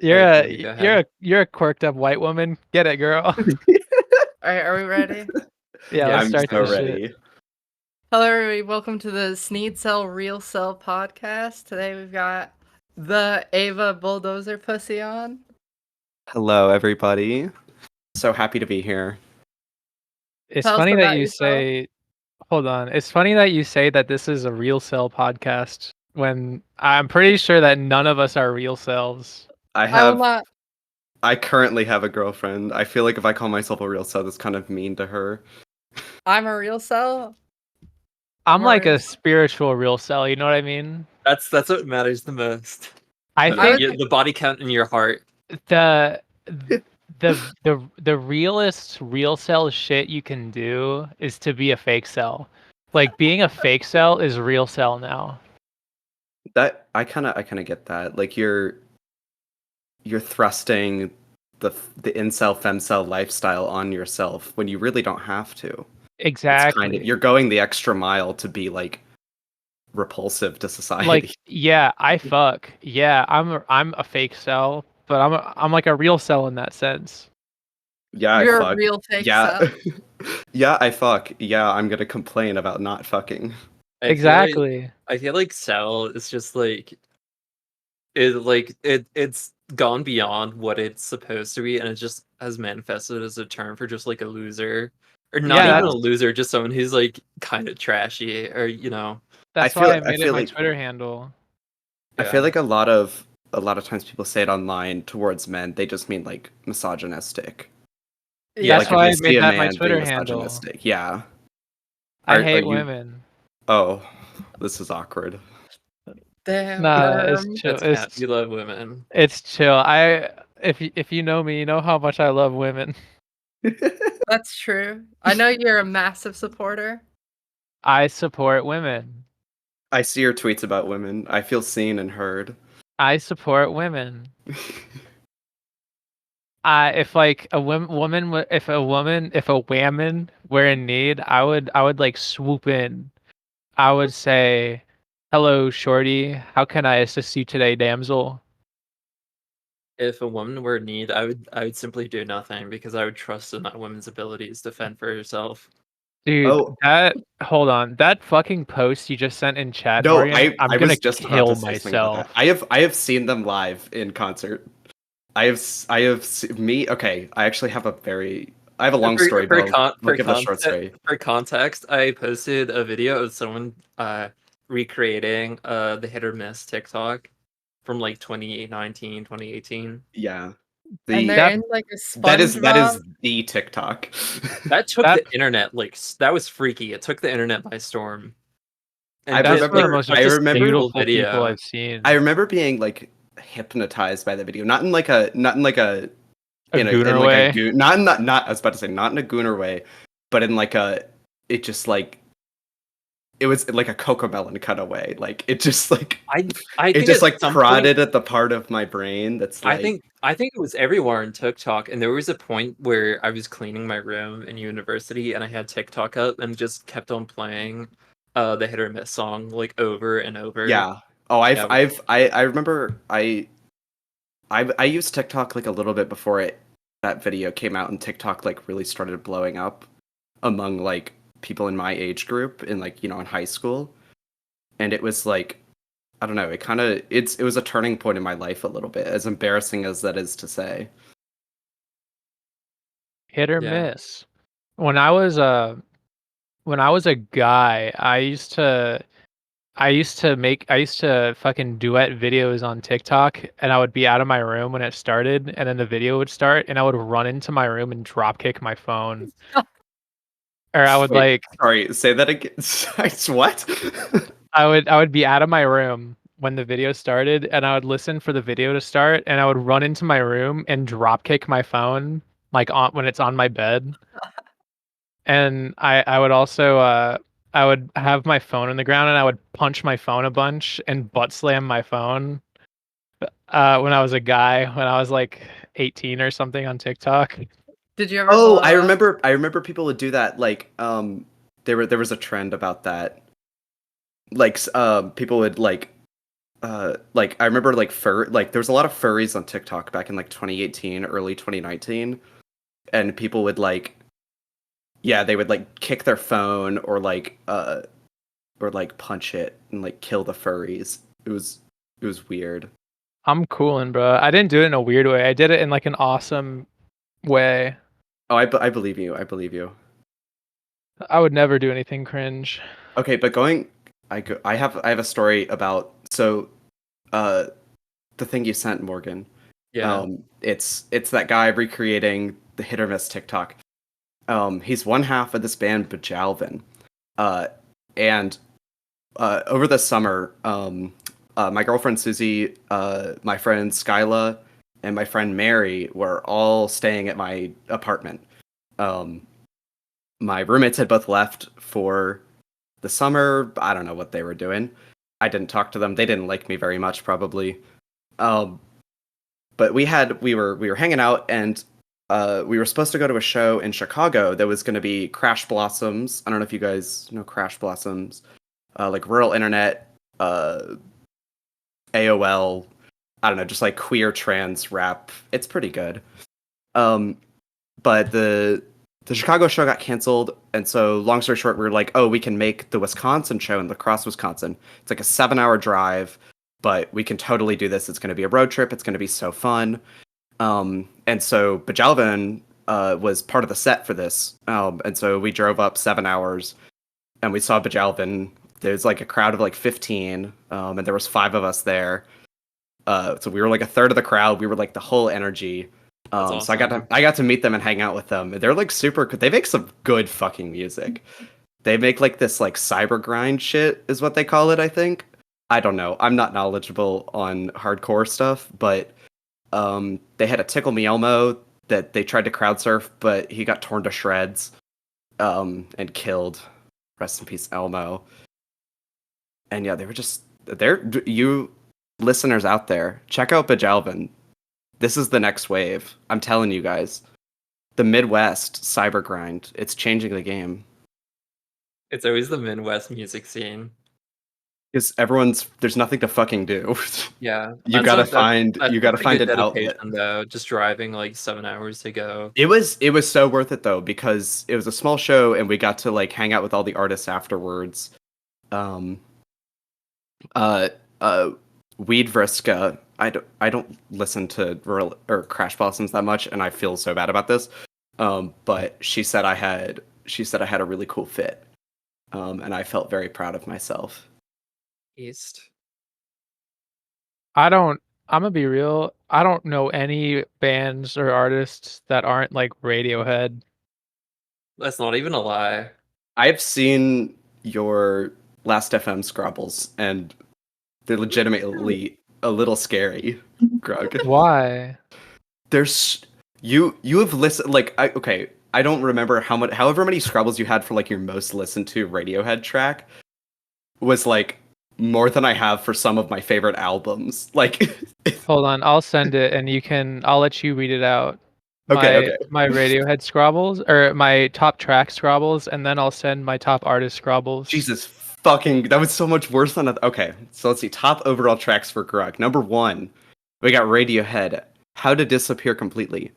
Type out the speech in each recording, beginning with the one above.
You're Alright, a Brody, go you're ahead. you're a quirked up white woman. Get it, girl. Alright, are we ready? Yeah, Yeah, let's I'm start so this ready. shit. Hello, everybody. Welcome to the Sneed Cell Real Cell podcast. Today we've got the Ava Bulldozer Pussy on. Hello, everybody. So happy to be here. It's Tell us funny that about you yourself. say. Hold on. It's funny that you say that this is a real cell podcast when I'm pretty sure that none of us are real cells. I currently have a girlfriend. I feel like if I call myself a real cell, that's kind of mean to her. I'm a real cell. I'm like Or- a spiritual real cell. You know what I mean? That's what matters the most. I think would- The body count in your heart. the the realest real cell shit you can do is to be a fake cell. Like being a fake cell is real cell now. That I kind of get that. Like you're thrusting the incel femcel lifestyle on yourself when you really don't have to. Exactly. You're going the extra mile to be like repulsive to society. Like, yeah, I fuck. Yeah, I'm a fake cell, but I'm like a real cell in that sense. Yeah, You're I fuck. a real fake Yeah. cell. Yeah, I fuck. Yeah, I'm gonna complain about not fucking. Exactly. I feel like cell is just like it's gone beyond what it's supposed to be, and it just has manifested as a term for just like a loser, or not Yeah, even a loser, just someone who's like kind of trashy, or That's I feel- why I I made it feel my like- Twitter handle. I feel like a lot of times people say it online towards men, they just mean like misogynistic. Yeah, That's like why I if they made see a that my man Twitter being handle. misogynistic. Yeah. I Are hate you- women. Oh, this is awkward. damn. Nah, it's chill. you love women. It's chill. If you know me, you know how much I love women. That's true. I know you're a massive supporter. I support women. I see your tweets about women. I feel seen and heard. I support women. If like a woman, if a whammon were in need, I would like swoop in. I would say, "Hello, shorty. How can I assist you today, damsel?" If a woman were in need, I would simply do nothing because I would trust in that woman's abilities to fend for herself. Dude, Oh. hold on. That fucking post you just sent in chat, No, Morgan, I'm I gonna was just kill about to say something about myself. that. I have seen them live in concert. I have okay. I actually have I have a long story, but I'll give a short story. For context, I posted a video of someone recreating the hit or miss TikTok from like 2019, 2018. Yeah. And they're in like a SpongeBob. That is the TikTok. That took the internet, like, that was freaky. It took the internet by storm. I That's remember- one of the most I remember- beautiful video. people I've seen. I remember being like hypnotized by the video, not in like a A in gooner like way. a goon, not I was about to say not in a gooner way, but in like it just like it was like a Cocomelon cutaway. Like it just like I it think just at like some prodded at the part of my brain that's like I think it was everywhere on TikTok, and there was a point where I was cleaning my room in university, and I had TikTok up, and just kept on playing the hit or miss song like over and over. Yeah. Oh, Yeah. I remember I used TikTok like a little bit before that video came out, and TikTok like really started blowing up among like people in my age group in like, in high school. And it was like, I don't know, it was a turning point in my life a little bit, as embarrassing as that is to say. Hit or Yeah. miss. When I was a guy, I used to fucking duet videos on TikTok, and I would be out of my room when it started, and then the video would start, and I would run into my room and drop kick my phone. Or I would Wait, sorry, say that again. What? I would be out of my room when the video started, and I would listen for the video to start, and I would run into my room and drop kick my phone like when it's on my bed. And I would also I would have my phone on the ground, and I would punch my phone a bunch and butt slam my phone. When I was a guy, when I was like 18 or something on TikTok. Did you ever? Oh, I remember people would do that. Like, there was a trend about that. Like, people would like like I remember like there was a lot of furries on TikTok back in like 2018, early 2019, and people would like, yeah, they would like kick their phone or like punch it and like kill the furries. It was weird. I'm cooling, bro. I didn't do it in a weird way. I did it in like an awesome way. Oh, I believe you. I believe you. I would never do anything cringe. Okay, but I have a story about uh the thing you sent, Morgan. Yeah. It's that guy recreating the hit or miss TikTok. He's one half of this band Bajalvin. Uh and over the summer, my girlfriend Susie, my friend Skyla, and my friend Mary were all staying at my apartment. Um my roommates had both left for the summer. I don't know what they were doing. I didn't talk to them. They didn't like me very much, probably. Um, but we were hanging out, and we were supposed to go to a show in Chicago that was going to be Crash Blossoms. I don't know if you guys know Crash Blossoms, like rural internet, AOL. I don't know, just like queer trans rap. It's pretty good. Um, but the Chicago show got canceled, and so long story short, we were like, oh, we can make the Wisconsin show in La Crosse, Wisconsin. It's like a 7-hour drive, but we can totally do this. It's going to be a road trip. It's going to be so fun. And so Bajalvin was part of the set for this. And so we drove up 7 hours, and we saw Bajalvin. There's like a crowd of like 15, and there was 5 of us there. So we were like a third of the crowd. We were like the whole energy. Awesome. So I got to meet them and hang out with them. They're like super. They make some good fucking music. They make like this like cyber grind shit is what they call it. I think. I don't know. I'm not knowledgeable on hardcore stuff, but they had a Tickle Me Elmo that they tried to crowd surf, but he got torn to shreds and killed. Rest in peace, Elmo. And yeah, you listeners out there, check out Bajalvin. This is the next wave. I'm telling you guys. The Midwest cyber grind. It's changing the game. It's always the Midwest music scene. Because there's nothing to fucking do. Yeah. You gotta find That's an good outlet. though. Just driving like 7 hours to go. It was so worth it though, because it was a small show and we got to like hang out with all the artists afterwards. Weed Vriska. I don't listen to Crash Blossoms that much, and I feel so bad about this. But she said I had a really cool fit, and I felt very proud of myself. East. I'm gonna be real. I don't know any bands or artists that aren't like Radiohead. That's not even a lie. I've seen your Last FM Scrabbles, and they're legitimately a little scary, Grug. Why? There's you have listened like I don't remember however many Scrabbles you had for like your most listened to Radiohead track was like more than I have for some of my favorite albums. Like Hold on, I'll send it and I'll let you read it out. Okay. My Radiohead Scrabbles or my top track Scrabbles, and then I'll send my top artist Scrabbles. Jesus fucking, that was so much worse than okay. So let's see, top overall tracks for Grug. Number 1, we got Radiohead, How to Disappear Completely.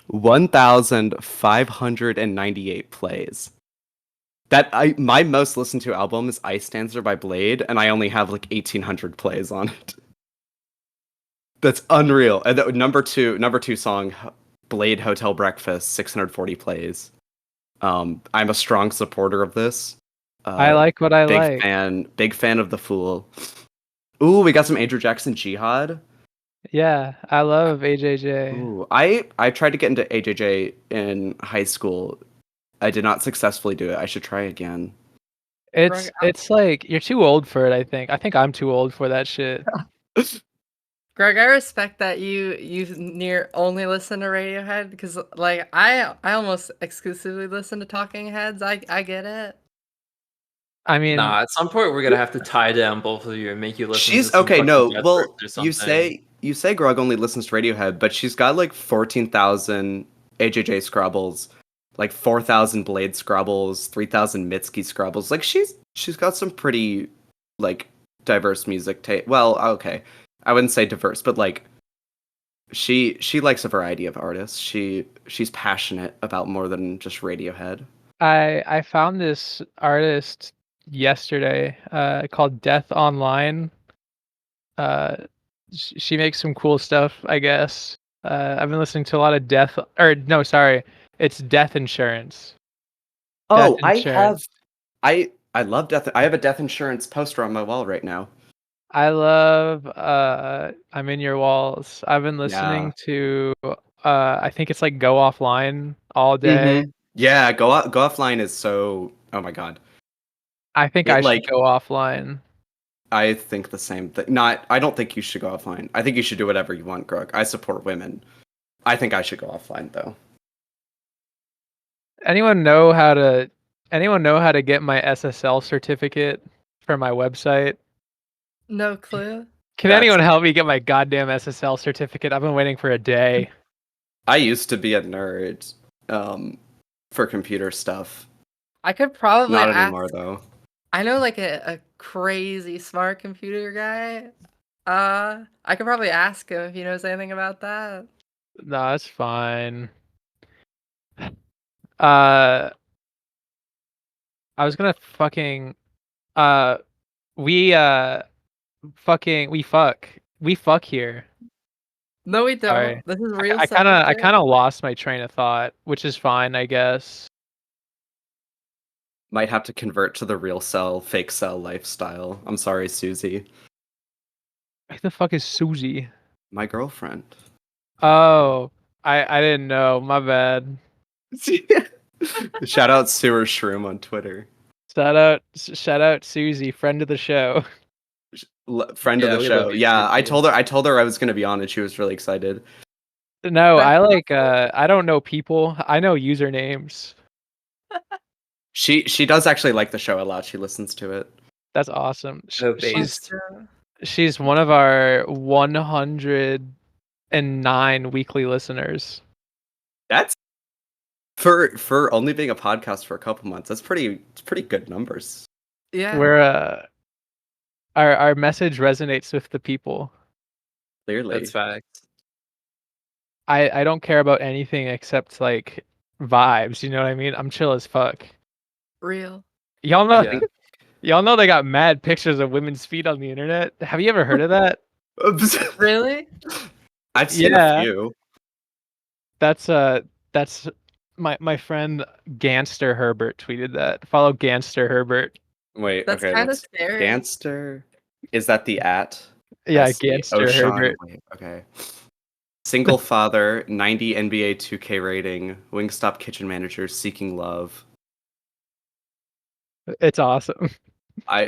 1,598 plays. My most listened to album is Ice Dancer by Blade, and I only have like 1,800 plays on it. That's unreal. And number two song, Blade Hotel Breakfast, 640 plays. I'm a strong supporter of this. I like what I like. Big fan of The Fool. Ooh, we got some Andrew Jackson Jihad. Yeah, I love AJJ. Ooh, I tried to get into AJJ in high school. I did not successfully do it. I should try again. It's like you're too old for it, I think. I think I'm too old for that shit. Greg, I respect that you only listen to Radiohead, because like I almost exclusively listen to Talking Heads. I get it. I mean, Nah, at some point we're gonna have to tie down both of you and make you listen. She's to okay. No, well, you say Grog only listens to Radiohead, but she's got like 14,000 AJJ Scrabbles, like 4,000 Blade Scrabbles, 3,000 Mitski Scrabbles. Like she's got some pretty like diverse music taste. Well, okay, I wouldn't say diverse, but like she likes a variety of artists. She's passionate about more than just Radiohead. I found this artist yesterday, called Death Online. Uh, she makes some cool stuff, I guess. I've been listening to a lot of Death, or no, sorry, it's Death Insurance. Death Oh, Insurance. I love Death. I have a Death Insurance poster on my wall right now. I love I'm in Your Walls. I've been Yeah. listening to I think it's like Go Offline all day. Yeah, Go Offline is so. Oh my god. I think It I should like go offline. I think the same thing. Not. I don't think you should go offline. I think you should do whatever you want, Greg. I support women. I think I should go offline though. Anyone know how to anyone know how to get my SSL certificate for my website? No clue. Can That's. anyone help me get my goddamn SSL certificate? I've been waiting for a day. I used to be a nerd, for computer stuff. I could probably Not ask. anymore though. I know like a crazy smart computer guy. I could probably ask him if he knows anything about that. No, that's fine. Uh I was gonna fucking uh we fucking we fuck. We fuck here. No, we don't. Sorry. This is real I subject. kind of lost my train of thought, which is fine, I guess. Might have to convert to the real cell, fake cell lifestyle. I'm sorry, Susie. Who the fuck is Susie? My girlfriend. Oh, I didn't know. My bad. Shout out Sewer Shroom on Twitter. Shout out Susie, friend of the show. Friend of Yeah, the we show. love you, Yeah, I Susie. told her I was gonna be on and she was really excited. No, That's I like I don't know people. I know usernames. She does actually like the show a lot. She listens to it. That's awesome. Oh, Let's She's go. she's one of our 109 weekly listeners. That's for only being a podcast for a couple months. It's pretty good numbers. Yeah. We're our message resonates with the people. Clearly. That's facts. I don't care about anything except like vibes, you know what I mean? I'm chill as fuck. Real. Y'all know Yeah. y'all know they got mad pictures of women's feet on the internet. Have you ever heard of that? Really? I've seen Yeah. a few. That's my friend Gangster Herbert tweeted that. Follow Gangster Herbert. Wait, That's okay, kind of let's scary. Gangster. Is that the at? Yeah, I see. Gangster Sean. Herbert. Wait, okay. Single father, 90 NBA 2K rating, Wingstop kitchen manager, seeking love. It's awesome. All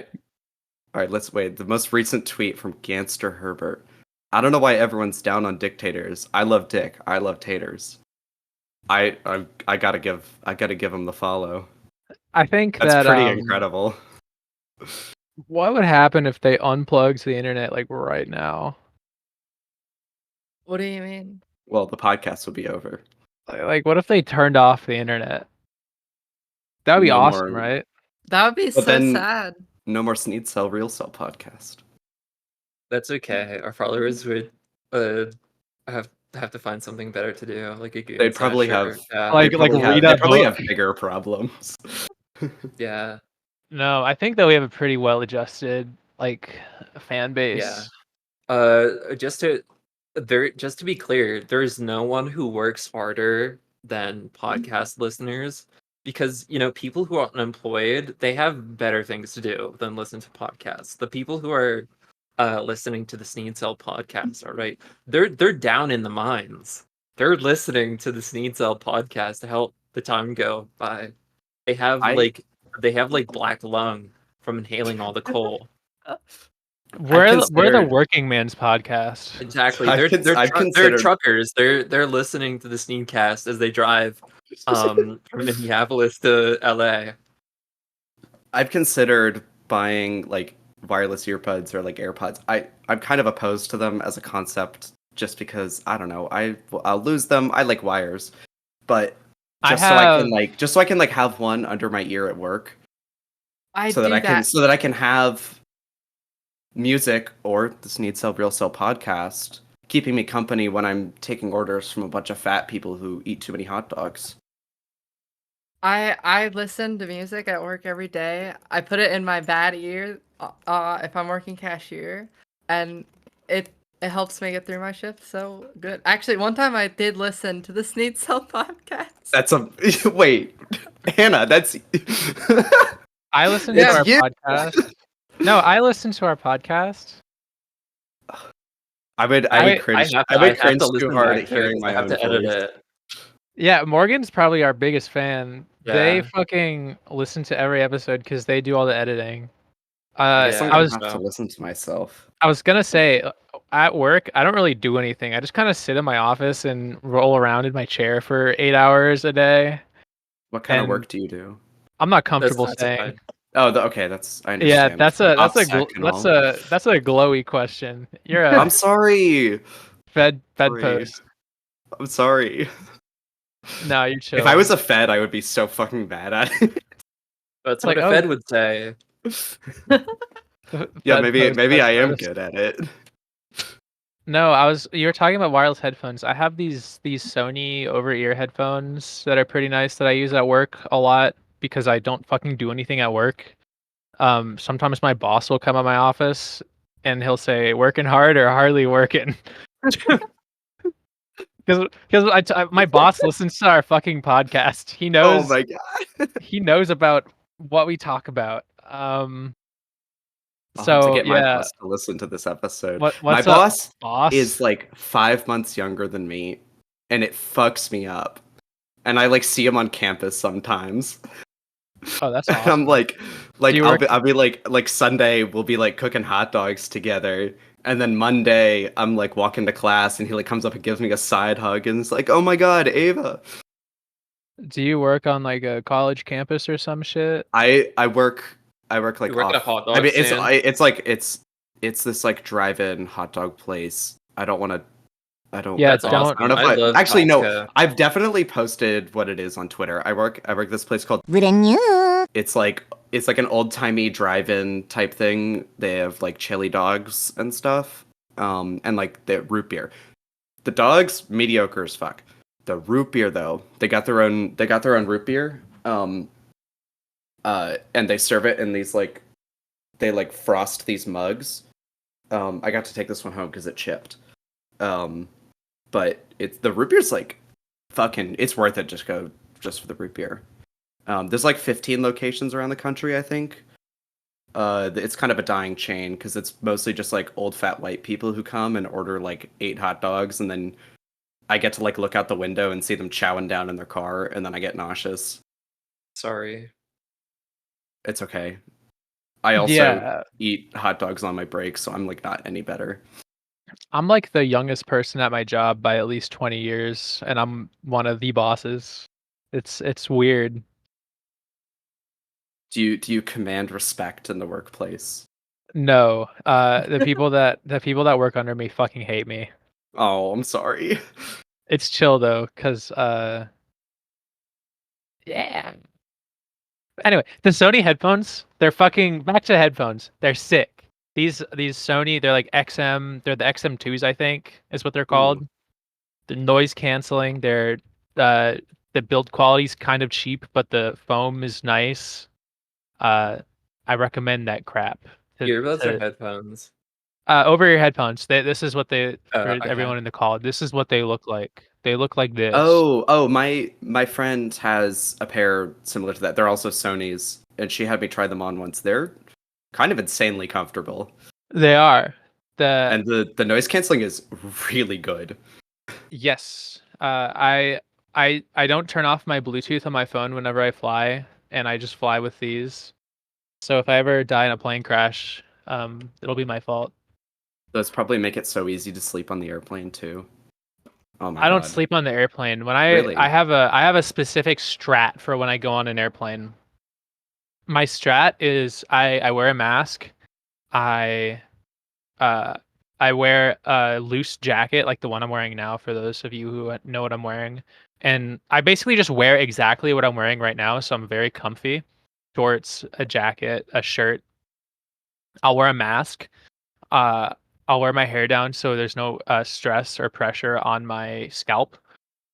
right, let's wait. The most recent tweet from Gangster Herbert. I don't know why everyone's down on dictators. I love dick. I love taters. I gotta give him the follow. I think That's that pretty incredible. what would happen if they unplugged the internet like right now? What do you mean? Well, the podcast will be over. Like what if they turned off the internet? That would be No awesome, more. right? That would be But so then- sad. No more Sneed Cell Real Cell podcast. That's okay. Our followers would have to find something better to do, like a Goon They'd probably Slasher. have Yeah. Like- they probably read have, a they probably book. have bigger problems. Yeah. No, I think that we have a pretty well adjusted like fan base. Just to be clear, there's no one who works harder than podcast listeners, because people who are unemployed, they have better things to do than listen to podcasts. The people who are listening to the Sneed Cell podcast, all right, they're down in the mines. They're listening to the Sneed Cell podcast to help the time go by. They have like black lung from inhaling all the coal. We're the considered- working man's podcast. Exactly. I've They're considered- truckers. They're listening to the Sneedcast as they drive from Minneapolis to LA. I've considered buying like wireless earbuds or like AirPods. I'm kind of opposed to them as a concept, just because I don't know. I'll lose them. I like wires, but just so I can have one under my ear at work, I so do that I can have music or the Sneed Sell Real Sell podcast keeping me company when I'm taking orders from a bunch of fat people who eat too many hot dogs. I listen to music at work every day. I put it in my bad ear if I'm working cashier, and it helps me get through my shift so good. Actually, one time I did listen to the Sneed Cell podcast. That's a wait, Hannah. That's I listen to It's our you. podcast. No, I listen to our podcast. I would cringe. have I would have cringe to too listen hard back at to it hearing 'cause I my have own to edit voice. it. Yeah, Morgan's probably our biggest fan. They Yeah. fucking listen to every episode because they do all the editing. I guess I'm I gonna was have to listen to myself. I was gonna say, at work, I don't really do anything. I just kind of sit in my office and roll around in my chair for 8 hours a day. What kind of And work do you do? I'm not That's comfortable saying. classified. Oh, okay. That's I Yeah, understand. that's a OPSEC and all. that's a glowy question. You're a I'm sorry. fed Sorry. post. I'm sorry. No, you're chill. If I was a Fed, I would be so fucking bad at it. That's Like, what a oh, Fed would say. Yeah, Fed maybe post, maybe fed I am post. good at it. No, you were talking about wireless headphones. I have these Sony over-ear headphones that are pretty nice that I use at work a lot because I don't fucking do anything at work. Sometimes my boss will come at my office and he'll say, "Working hard or hardly working?" Because my boss listens to our fucking podcast. He Oh knows my god. he knows about what we talk about. I'll have to So get my yeah, boss to listen to this episode. what's My up, boss boss? is like 5 months younger than me, and it fucks me up. And I like see him on campus sometimes. Oh, that's And awesome. I'm like you work- I'll be like Sunday we'll be like cooking hot dogs together. And then Monday I'm like walking to class and he like comes up and gives me a side hug and it's like, "Oh my god, Ava." Do you work on like a college campus or some shit? I work like You work at a off. hot I dog mean stand? it's like it's this like drive-in hot dog place. I don't want to Yeah, That's don't. awesome. I don't know if I love actually no. Costco. I've definitely posted what it is on Twitter. I work this place called It's like an old-timey drive-in type thing. They have like chili dogs and stuff. And like the root beer. The dogs mediocre as fuck. The root beer though, they got their own root beer. And they serve it in these like they like frost these mugs. I got to take this one home because it chipped. But it's the root beer's like fucking it's worth it just for the root beer. There's like 15 locations around the country, I think. It's kind of a dying chain because it's mostly just like old fat white people who come and order like 8 hot dogs, and then I get to like look out the window and see them chowing down in their car, and then I get nauseous. Sorry. It's okay. I also Yeah, eat hot dogs on my break, so I'm like not any better. I'm like the youngest person at my job by at least 20 years, and I'm one of the bosses. It's weird. Do you command respect in the workplace? No, the people that work under me fucking hate me. Oh, I'm sorry. It's chill though, cause yeah. Anyway, the Sony headphones, they're fucking back to headphones. They're sick. These Sony, they're like XM, they're the XM2s, I think, is what they're called. They're noise canceling. They're the build quality's kind of cheap, but the foam is nice. I recommend that crap. Earbuds or headphones? Over-ear headphones. This is what they Oh, for okay. everyone in the call. This is what they look like. They look like this. Oh, my friend has a pair similar to that. They're also Sony's, and she had me try them on once. They're kind of insanely comfortable. They are. And the noise canceling is really good. Yes. I don't turn off my Bluetooth on my phone whenever I fly, and I just fly with these. So if I ever die in a plane crash, it'll be my fault. Those probably make it so easy to sleep on the airplane too. Oh my I don't God. sleep on the airplane. When Really? I have a specific strat for when I go on an airplane. My strat is I wear a mask. I wear a loose jacket like the one I'm wearing now for those of you who know what I'm wearing. And I basically just wear exactly what I'm wearing right now, so I'm very comfy. Shorts, a jacket, a shirt. I'll wear a mask. uh, I'll wear my hair down so there's no stress or pressure on my scalp,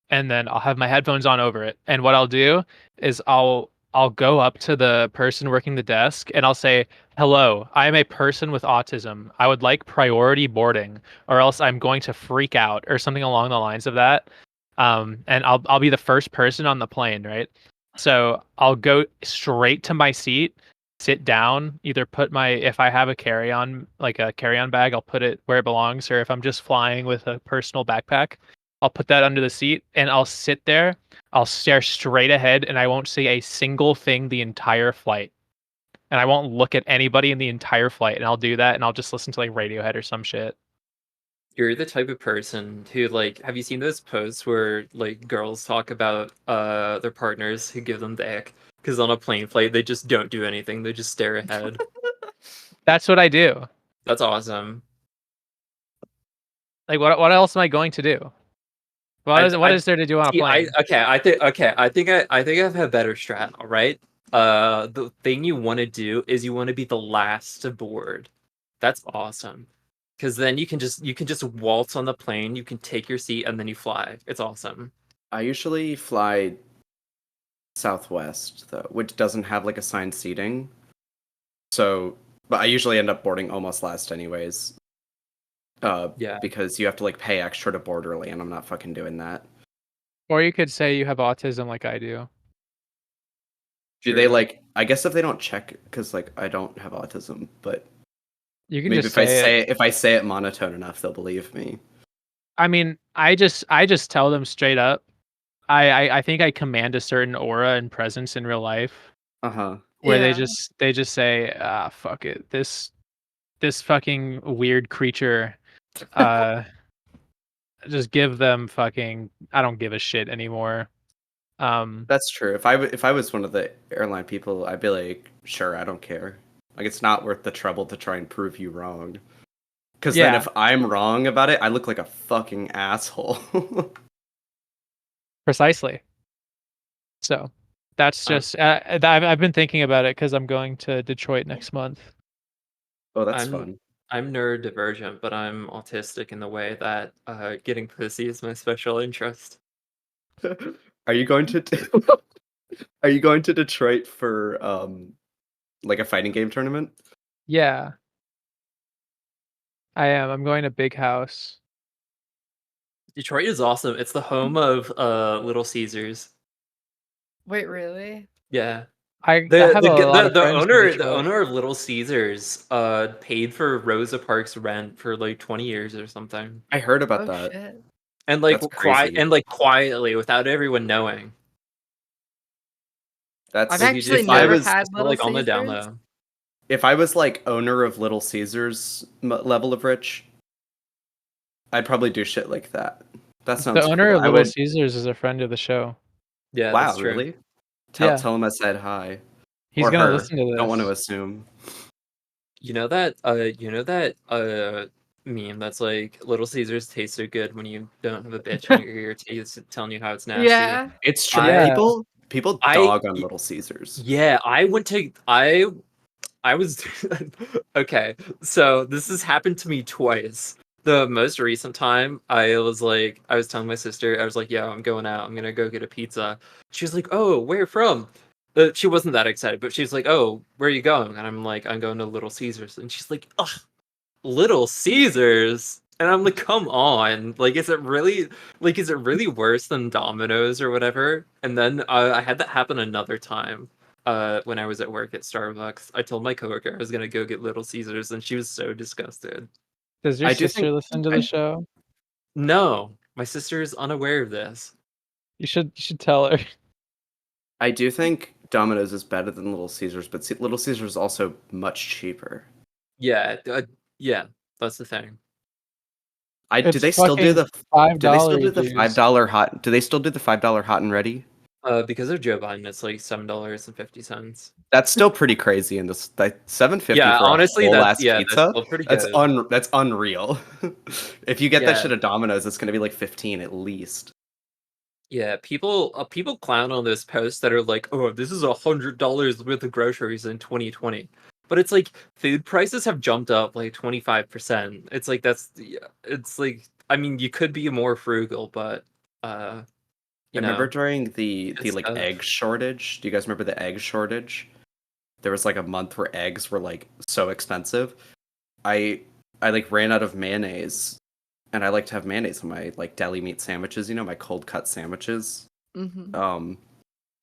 and then I'll have my headphones on over it. And what I'll do is I'll go up to the person working the desk and I'll say, "Hello, I am a person with autism. I would like priority boarding, or else I'm going to freak out," or something along the lines of that. And I'll be the first person on the plane, right? So I'll go straight to my seat, sit down, either put my if I have a carry-on, like a carry-on bag, I'll put it where it belongs, or if I'm just flying with a personal backpack, I'll put that under the seat and I'll sit there. I'll stare straight ahead and I won't say a single thing the entire flight. And I won't look at anybody in the entire flight. And I'll do that and I'll just listen to like Radiohead or some shit. You're the type of person who like have you seen those posts where like girls talk about their partners who give them the ick because on a plane flight they just don't do anything, they just stare ahead. That's what I do. That's awesome. Like what else am I going to do? What is there to do on a See, plane? I think I've had better strat, all right? The thing you want to do is you want to be the last to board. That's awesome. Because then you can just waltz on the plane, you can take your seat, and then you fly. It's awesome. I usually fly Southwest though, which doesn't have like assigned seating. So, but I usually end up boarding almost last anyways. Yeah. Because you have to like pay extra to board early, and I'm not fucking doing that. Or you could say you have autism like I do. Do they like? I guess if they don't check, because like I don't have autism, but You can maybe just if I say it monotone enough, they'll believe me. I mean, I just tell them straight up. I think I command a certain aura and presence in real life Uh-huh. where Yeah. they just say, fuck it. This fucking weird creature just give them fucking I don't give a shit anymore. That's true. If I was one of the airline people, I'd be like, sure, I don't care. Like it's not worth the trouble to try and prove you wrong. Because then Yeah. if I'm wrong about it, I look like a fucking asshole. Precisely. So that's just I've been thinking about it because I'm going to Detroit next month. Oh, that's I'm fun. I'm neurodivergent, but I'm autistic in the way that getting pussy is my special interest. Are you going to Are you going to Detroit for like a fighting game tournament? Yeah, I am. I'm going to Big House. Detroit is awesome. It's the home of Little Caesars. Wait, really? Yeah. I have a lot of The friends in owner Detroit. of Little Caesars paid for Rosa Parks' rent for like 20 years or something. I heard about Oh that. shit. And like That's crazy. quietly without everyone knowing. That's I've Like, actually if I never was had it's Little like on the down Caesars. low. if I was like owner of Little Caesars level of rich, I'd probably do shit like that. That The sounds owner cool. of I Little would. Caesars is a friend of the show. Yeah, that's Wow, true. really? Yeah. Tell him I said hi. He's Or gonna her. listen to Don't want to this. assume. You know that meme that's like Little Caesars tastes so good when you don't have a bitch in your ear telling you how it's nasty. Yeah. It's true. Yeah. People I dog on Little Caesars. yeah, I was okay. So this has happened to me twice. The most recent time, I was telling my sister, I was like, "Yeah, I'm going out. I'm gonna go get a pizza." She was like, "Oh, where from?" She wasn't that excited, but she was like, "Oh, where are you going?" And I'm like, "I'm going to Little Caesars." And she's like, "Ugh, Little Caesars?" And I'm like, "Come on! Like, is it really worse than Domino's or whatever?" And then I had that happen another time when I was at work at Starbucks. I told my coworker I was gonna go get Little Caesars, and she was so disgusted. Does your I do think sister listen to the I, show? No, my sister is unaware of this. You should tell her. I do think Domino's is better than Little Caesars, but Little Caesars is also much cheaper. Yeah, yeah, that's the thing. Do It's they still do fucking the $5 $5 dues. hot? Do they still do the $5 hot and ready? Because of Joe Biden, it's like $7.50. That's still pretty crazy in this like $7.50 Yeah, for a honestly, whole that's ass that's pizza. still pretty good. That's unreal. If you get that Yeah, shit at Domino's, it's gonna be like 15 at least. yeah. People clown on those posts that are like, "Oh, this is $100 worth of groceries in 2020," but it's like food prices have jumped up like 25%. It's like it's like, I mean, you could be more frugal, but I you remember know, during the it's like tough. egg shortage. Do you guys remember the egg shortage? There was like a month where eggs were like so expensive. I I like ran out of mayonnaise, and I like to have mayonnaise on my like deli meat sandwiches, my cold cut sandwiches. Hmm. Um,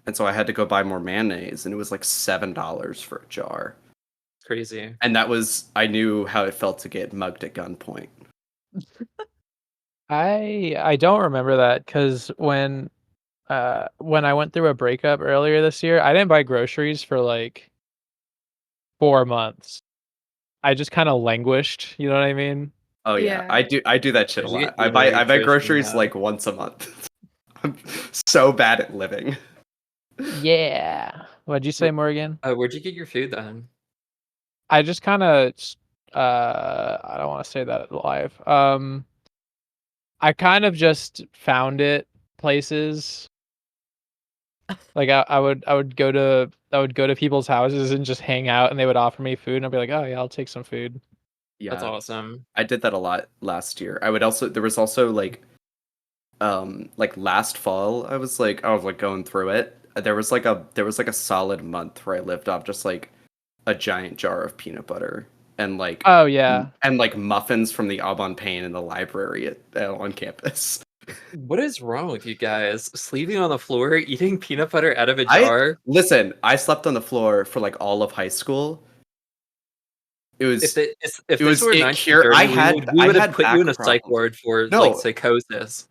and so I had to go buy more mayonnaise, and it was like $7 for a jar. It's crazy. And I knew how it felt to get mugged at gunpoint. I don't remember that because when I went through a breakup earlier this year, I didn't buy groceries for like 4 months. I just kind of languished. You know what I mean? Oh yeah, Yeah. I do that shit a Did you lot. get emo I buy nutrition groceries though? like once a month. I'm so bad at living. Yeah. What'd you say, Morgan? Where'd you get your food then? I just kind of I don't want to say that live. I kind of just found it places. Like I would go to people's houses and just hang out, and they would offer me food, and I'd be like, oh yeah, I'll take some food. That's Yeah, awesome. I did that a lot last year. There was also like last fall I was like going through it. There was like a solid month where I lived off just like a giant jar of peanut butter and Oh yeah. like muffins from the Aubon Pain in the library on campus. What is wrong with you guys? Sleeping on the floor, eating peanut butter out of a I jar? Listen, I slept on the floor for like all of high school. It If was if it this was were it cure 1930, we I would have had put you in back a psych problems. ward for like No, psychosis.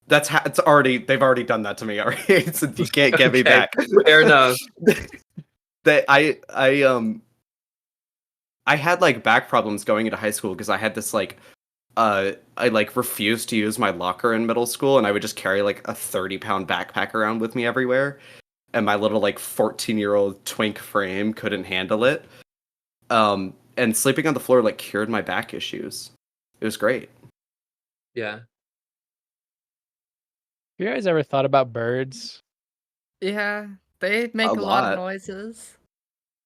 it's already they've already done that to me already. So you can't get me Okay, back. fair enough. That I had like back problems going into high school because I had this like I like refused to use my locker in middle school, and I would just carry like a 30-pound backpack around with me everywhere, and my little like 14-year-old twink frame couldn't handle it. And sleeping on the floor like cured my back issues. It was great. Yeah. Have you guys ever thought about birds? Yeah. They A make a lot of lot. noises.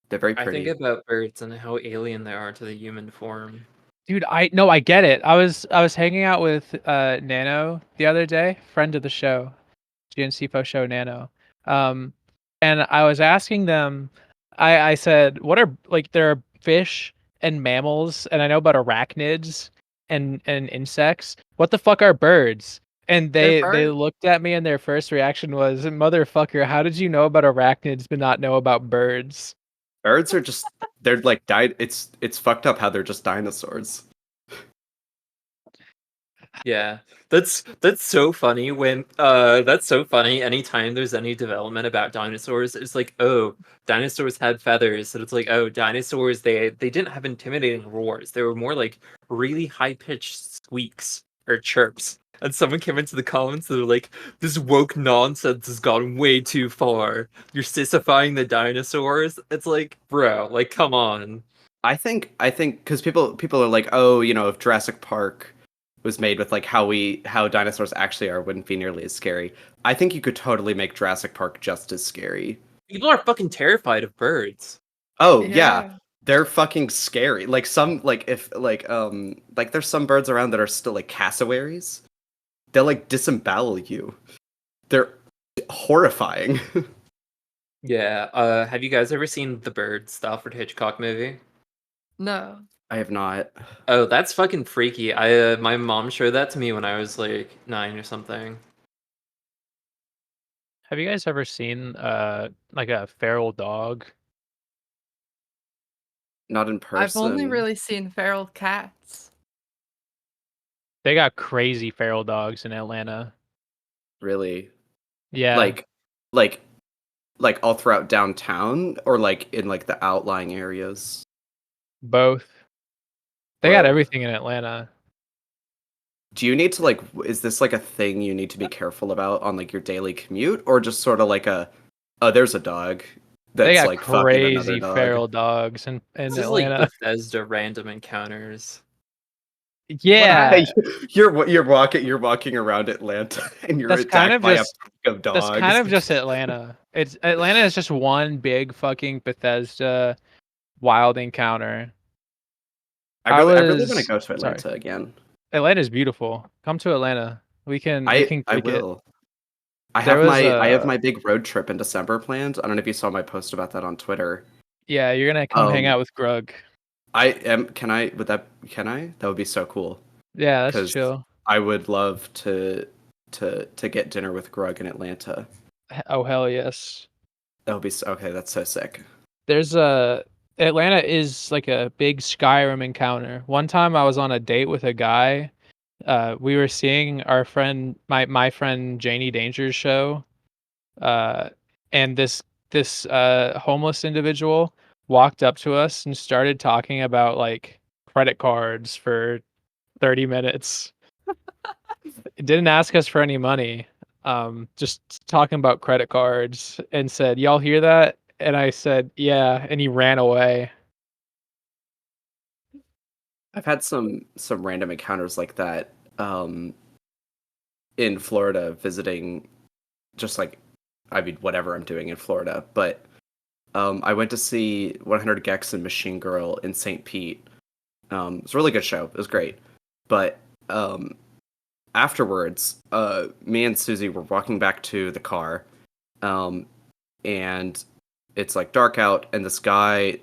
They're very I think pretty. about birds and how alien they are to the human form. Dude, I get it. I was hanging out with Nano the other day, friend of the show, GNCFO show Nano. Um, and I was asking them, I said, what are like there are fish and mammals, and I know about arachnids and insects. What the fuck are birds? And They're they birds. looked at me, and their first reaction was, motherfucker, how did you know about arachnids but not know about birds? Birds are just they're like it's fucked up how they're just dinosaurs. Yeah. That's so funny when that's so funny anytime there's any development about dinosaurs. It's like, oh, dinosaurs had feathers. And it's like, oh, dinosaurs they didn't have intimidating roars. They were more like really high-pitched squeaks or chirps. And someone came into the comments and they're like, this woke nonsense has gone way too far. You're sissifying the dinosaurs. It's like, bro, like come on. I think because people are like, oh, if Jurassic Park was made with like how dinosaurs actually are, wouldn't be nearly as scary. I think you could totally make Jurassic Park just as scary. People are fucking terrified of birds. Oh yeah, Yeah. they're fucking scary. Like some like if like there's some birds around that are still like cassowaries. They'll like disembowel you. They're horrifying. Yeah. Have you guys ever seen the Birds, the Alfred Hitchcock movie? No. I have not. Oh, that's fucking freaky. My mom showed that to me when I was like 9 or something. Have you guys ever seen like a feral dog? Not in I've only person. really seen feral cats. They got crazy feral dogs in Atlanta. Really. Yeah, Like like like all throughout downtown or like in like the outlying areas. both. They got Both. everything in Atlanta. Do you need to like is this like a thing you need to be careful about on like your daily commute, or just sort of like a, oh, there's a dog They that's got like fucking another crazy dog? feral dogs in This is like Atlanta. Bethesda random encounters. Yeah, You're walking around Atlanta and you're that's kind attacked of by a just pack of that's kind dogs. of just Atlanta. It's Atlanta is just one big fucking Bethesda wild encounter. I really want to go to Sorry. Atlanta again. Atlanta's beautiful. Come to Atlanta. We can I kick it. will. There was I have my big road trip in December planned. I don't know if you saw my post about that on Twitter. yeah, you're gonna come hang out with Grug. I am. Can I? Can I? That would be so cool. Yeah, that's Because chill. I would love to get dinner with Grug in Atlanta. Oh hell yes. That would be okay. That's so sick. There's Atlanta is like a big Skyrim encounter. One time I was on a date with a guy. We were seeing our friend, my friend Janie Danger's show. And this homeless individual walked up to us and started talking about like credit cards for 30 minutes. Didn't ask us for any money. Just talking about credit cards and said, "Y'all hear that?" And I said, "Yeah," and he ran away. I've had some random encounters like that in Florida visiting, just like, I mean, whatever I'm doing in Florida. But I went to see 100 Gex and Machine Girl in St. Pete. It was a really good show. It was great. But afterwards, me and Susie were walking back to the car, and it's like dark out, and this guy,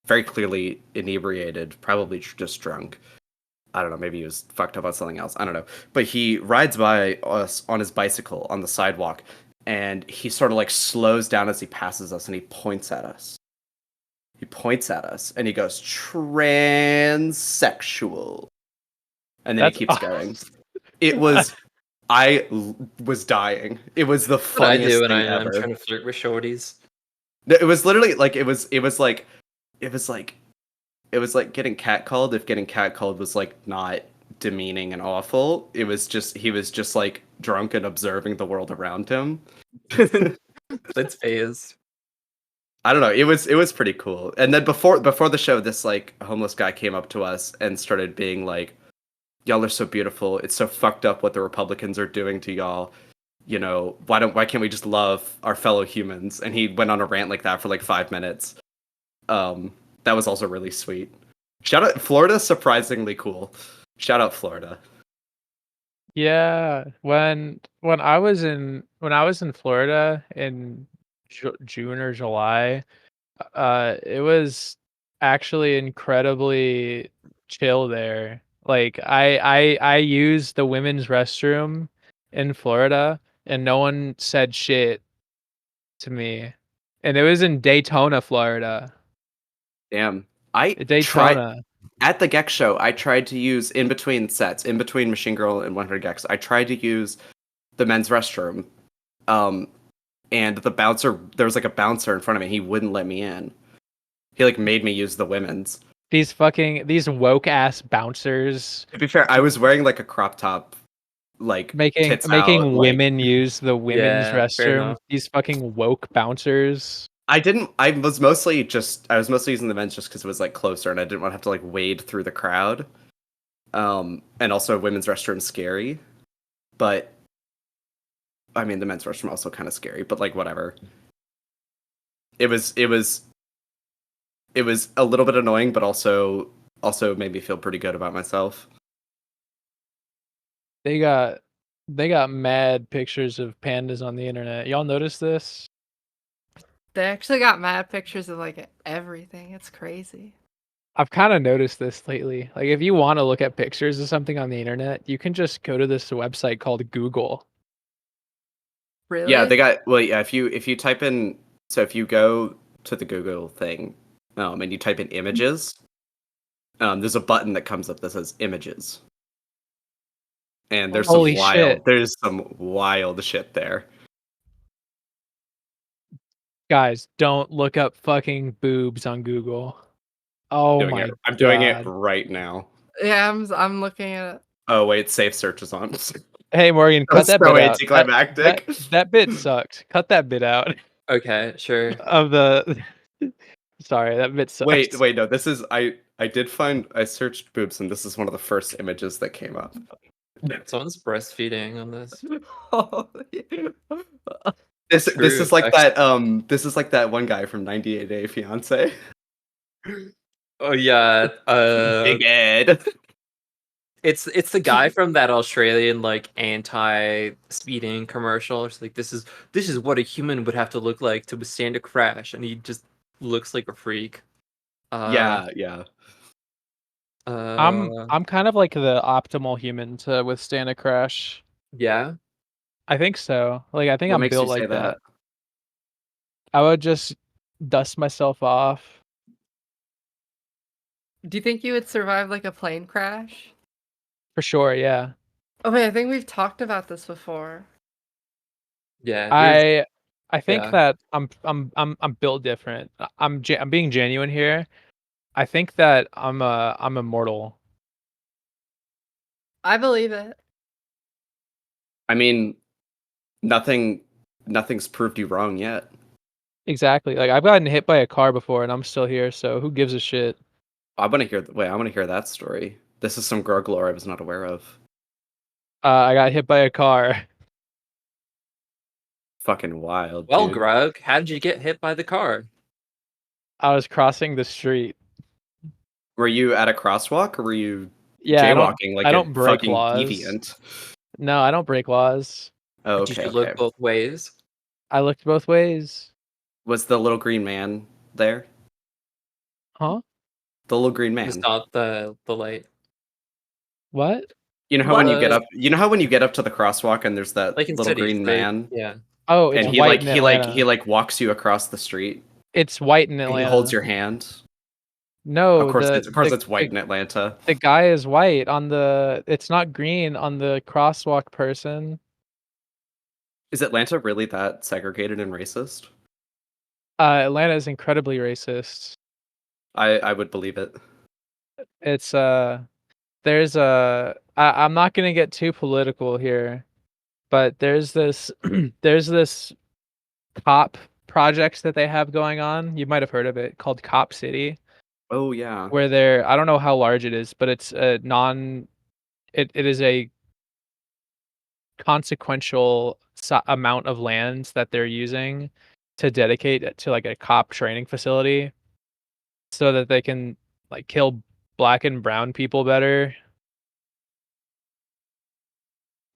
very clearly inebriated, probably just drunk. I don't know, maybe he was fucked up on something else. I don't know. But he rides by us on his bicycle on the sidewalk, and he sort of like slows down as he passes us, and he points at us. He points at us, and he goes, transsexual. And then That's he keeps going. It was, was dying. It was the What I funniest do when thing I'm ever. trying to flirt with shorties. It was literally like, it was like getting catcalled if getting catcalled was like not demeaning and awful. It was just, he was just like drunk and observing the world around him. That's phased. I don't know. It was pretty cool. And then before the show, this like homeless guy came up to us and started being like, "Y'all are so beautiful. It's so fucked up what the Republicans are doing to y'all. You know, why can't we just love our fellow humans?" And he went on a rant like that for like 5 minutes. That was also really sweet. Shout out Florida, surprisingly cool. Shout out Florida. Yeah, when I was in Florida in June or July, it was actually incredibly chill there. Like I used the women's restroom in Florida and no one said shit to me. And it was in Daytona, Florida. Damn. I tried Daytona. at the Gex show. I tried to use in between sets, in between Machine Girl and 100 Gex. I tried to use the men's restroom. And the bouncer, there was like a bouncer in front of me. He wouldn't let me in. He like made me use the women's. These woke ass bouncers To be fair, I was wearing like a crop top, like tits out, like, women use the women's Yeah, fair restroom. enough. These fucking woke bouncers. I was mostly using the men's just because it was like closer and I didn't want to have to like wade through the crowd. And also women's restroom scary. But I mean the men's restroom also kind of scary, but like whatever. It was a little bit annoying, but also made me feel pretty good about myself. They got mad pictures of pandas on the internet. Y'all notice this? They actually got mad pictures of like everything. It's crazy. I've kind of noticed this lately. Like if you want to look at pictures of something on the internet, you can just go to this website called Google. Really? Yeah, they got if you type in, so if you go to the Google thing, and you type in images, there's a button that comes up that says images. And there's Holy shit. there's some wild shit there. Guys, don't look up fucking boobs on Google. Oh my god. I'm doing it right now. Yeah, I'm looking at it. Oh wait, safe search is on. Hey Morgan, cut that so bit out. anticlimactic. That bit sucked. Cut that bit out Okay, sure. of the. Sorry, that bit sucked. Wait, no. This is I searched boobs and this is one of the first images that came up. Someone's breastfeeding on this. This True, is like actually. that this is like that one guy from 98 Day Fiance. Oh yeah. Big Ed. It's the guy from that Australian like anti-speeding commercial. It's like this is what a human would have to look like to withstand a crash, and he just looks like a freak. Uh, Yeah. uh, I'm kind of like the optimal human to withstand a crash. yeah. I think so. Like I think What I'm makes you built say like that. that? I would just dust myself off. Do you think you would survive like a plane crash? For sure, yeah. Oh wait, I think we've talked about this before. Yeah, there's I think yeah. that I'm built different. I'm being genuine here. I think that I'm immortal. I believe it. I mean, nothing's proved you wrong yet. Exactly. Like I've gotten hit by a car before and I'm still here, so who gives a shit? I want to hear. Wait, I want to hear that story. This is some Grug lore I was not aware of. I got hit by a car. Fucking wild, Well, dude. Grug, how did you get hit by the car? I was crossing the street. Were you at a crosswalk or were you Yeah, jaywalking like I a don't break fucking laws. deviant? No, I don't break laws. Oh, Did okay, you okay. look both ways? I looked both ways. Was the little green man there? Huh? The little green It was man. not the light. What? You know how when What? you get up, you know how when you get up to the crosswalk and there's that Like in little cities, green right? man, Yeah. Oh, it's and white in Atlanta. he walks you across the street. It's white in He holds Atlanta. your hand. Of No, course, it's white in Atlanta. the guy is white on the it's not green on the crosswalk person. Is Atlanta really that segregated and racist? Atlanta is incredibly racist. I would believe it. It's there's I'm not gonna get too political here, but there's this there's this cop projects that they have going on. You might have heard of it called Cop City, Oh yeah. where they're I don't know how large it is, but it's a it is a consequential amount of lands that they're using to dedicate it to like a cop training facility so that they can like kill black and brown people better.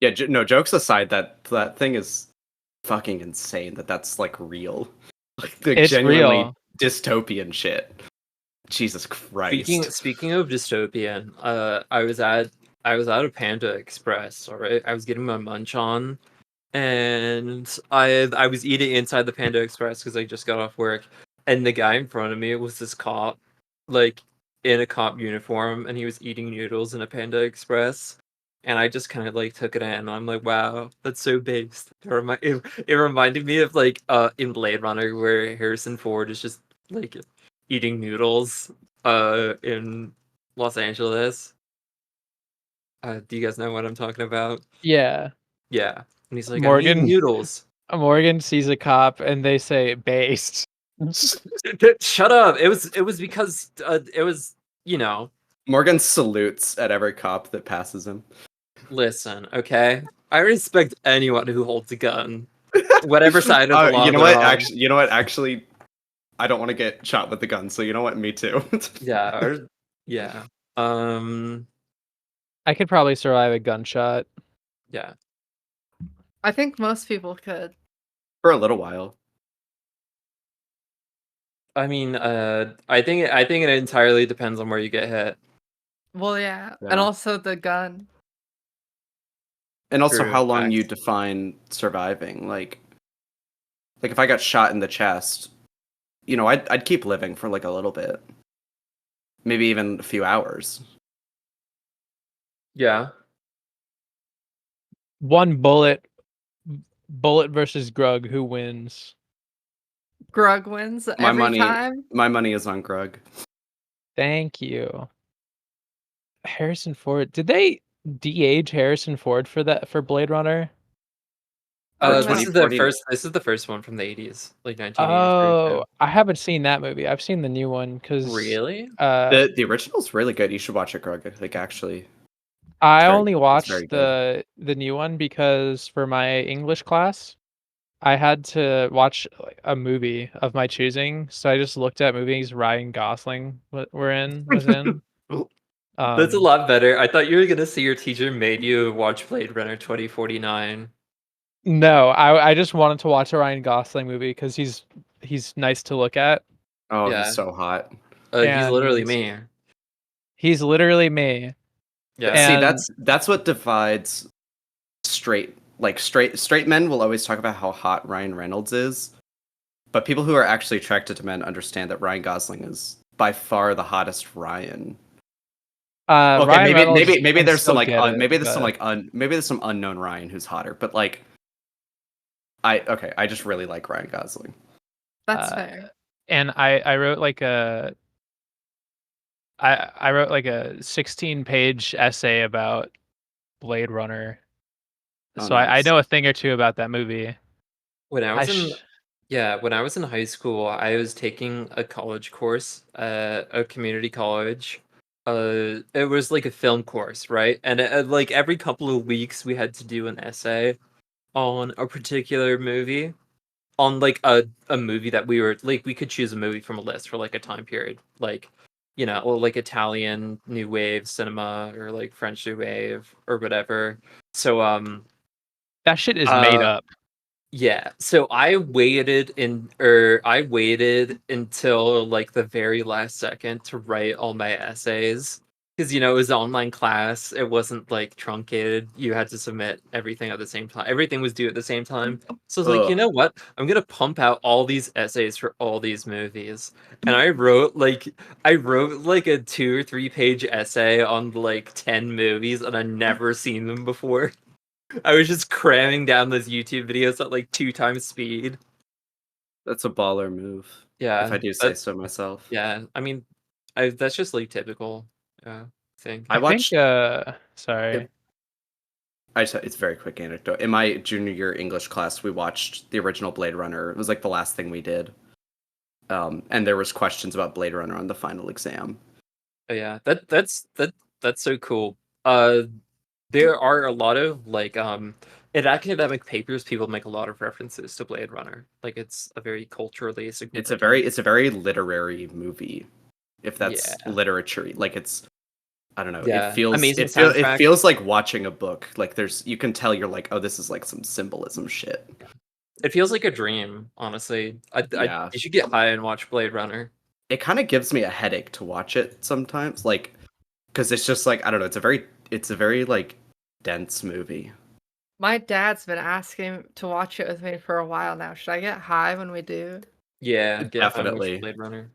Yeah, no, jokes aside, that thing is fucking insane that that's like real. Like It's genuinely real. dystopian shit. Jesus Christ. Speaking of dystopian, I was at a Panda Express, all right? I was getting my munch on, and I was eating inside the Panda Express because I just got off work, and the guy in front of me was this cop, like in a cop uniform, and he was eating noodles in a Panda Express. And I just kind of like took it in. I'm like, wow, that's so based. It reminded me of like in Blade Runner where Harrison Ford is just like eating noodles in Los Angeles. Do you guys know what I'm talking about? Yeah. Yeah. And he's like, I'm eating Morgan noodles. Morgan sees a cop and they say based. Shut up. It was because it was, you know, Morgan salutes at every cop that passes him. listen, okay? I respect anyone who holds a gun. Whatever side of the law You know they're what? on. You know what? Actually, I don't want to get shot with the gun, so you know what? Me too. Yeah, yeah. I could probably survive a gunshot. Yeah. I think most people could. For a little while. I mean, I think it entirely depends on where you get hit. Well, yeah. Yeah. And also the gun. And also True, how long you facts. define surviving. Like if I got shot in the chest, you know, I'd keep living for like a little bit. Maybe even a few hours. Yeah. One bullet versus Grug, who wins? Grug wins My every money time. my money is on Grug. Thank you. Harrison Ford. Did they de-age Harrison Ford for Blade Runner? For Oh, This no. is the 2040. first one from the 80s, like 1983. Oh, I haven't seen that movie. I've seen the new one because Really? The original's really good. You should watch it, Grug. Like actually, I very only it's very watched good. the new one because for my English class, I had to watch like, a movie of my choosing, so I just looked at movies Ryan Gosling was in. That's a Um, lot better. I thought you were gonna say your teacher made you watch Blade Runner 2049. no, I just wanted to watch a Ryan Gosling movie because he's nice to look at, Oh, he's Yeah. so hot. He's literally and me. he's literally me. Yeah. See, And that's what divides straight men will always talk about how hot Ryan Reynolds is, but people who are actually attracted to men understand that Ryan Gosling is by far the hottest Ryan. Okay, Ryan Reynolds maybe can there's some still like get it, but maybe there's some unknown Ryan who's hotter, but like I just really like Ryan Gosling. That's uh, fair. and I wrote like I wrote like a 16-page essay about Blade Runner, Oh, so I nice. know a thing or two about that movie. When I I was in sh- Yeah, when I was in high school, I was taking a college course at a community college. It was like a film course, right? And like every couple of weeks, we had to do an essay on a particular movie, on like a movie that we were like we could choose a movie from a list for like a time period, like or like Italian New Wave cinema or like French New Wave or whatever. So that shit is made uh up. yeah, so I waited until like the very last second to write all my essays because it was an online class. It wasn't like truncated. You had to submit everything at the same time. Everything was due at the same time. So I was like, you Ugh. know what? I'm gonna pump out all these essays for all these movies. And I wrote like a 2 or 3 page essay on like 10 movies and I'd never seen them before. I was just cramming down those YouTube videos at like 2 times speed. That's a baller move, if Yeah, I do say that so myself. yeah. I mean, that's just like typical. Thing. I I think watched sorry. it, it's a very quick anecdote. In my junior year English class, we watched the original Blade Runner. It was like the last thing we did. And there was questions about Blade Runner on the final exam. Oh, yeah, that's so cool. Uh, there are a lot of like in academic papers, people make a lot of references to Blade Runner. Like it's a very culturally significant. It's a very literary movie, if Yeah, that's literature. Like it's I don't know. yeah. Amazing It soundtrack. feels like watching a book. Like you can tell you're like, oh, this is like some symbolism shit. It feels like a dream, honestly. Yeah, You should get high and watch Blade Runner. it kind of gives me a headache to watch it sometimes, like because it's just like I don't know. It's a very like dense movie. My dad's been asking to watch it with me for a while now. Should I get high when we do? Yeah, get high and watch Definitely, Blade Runner.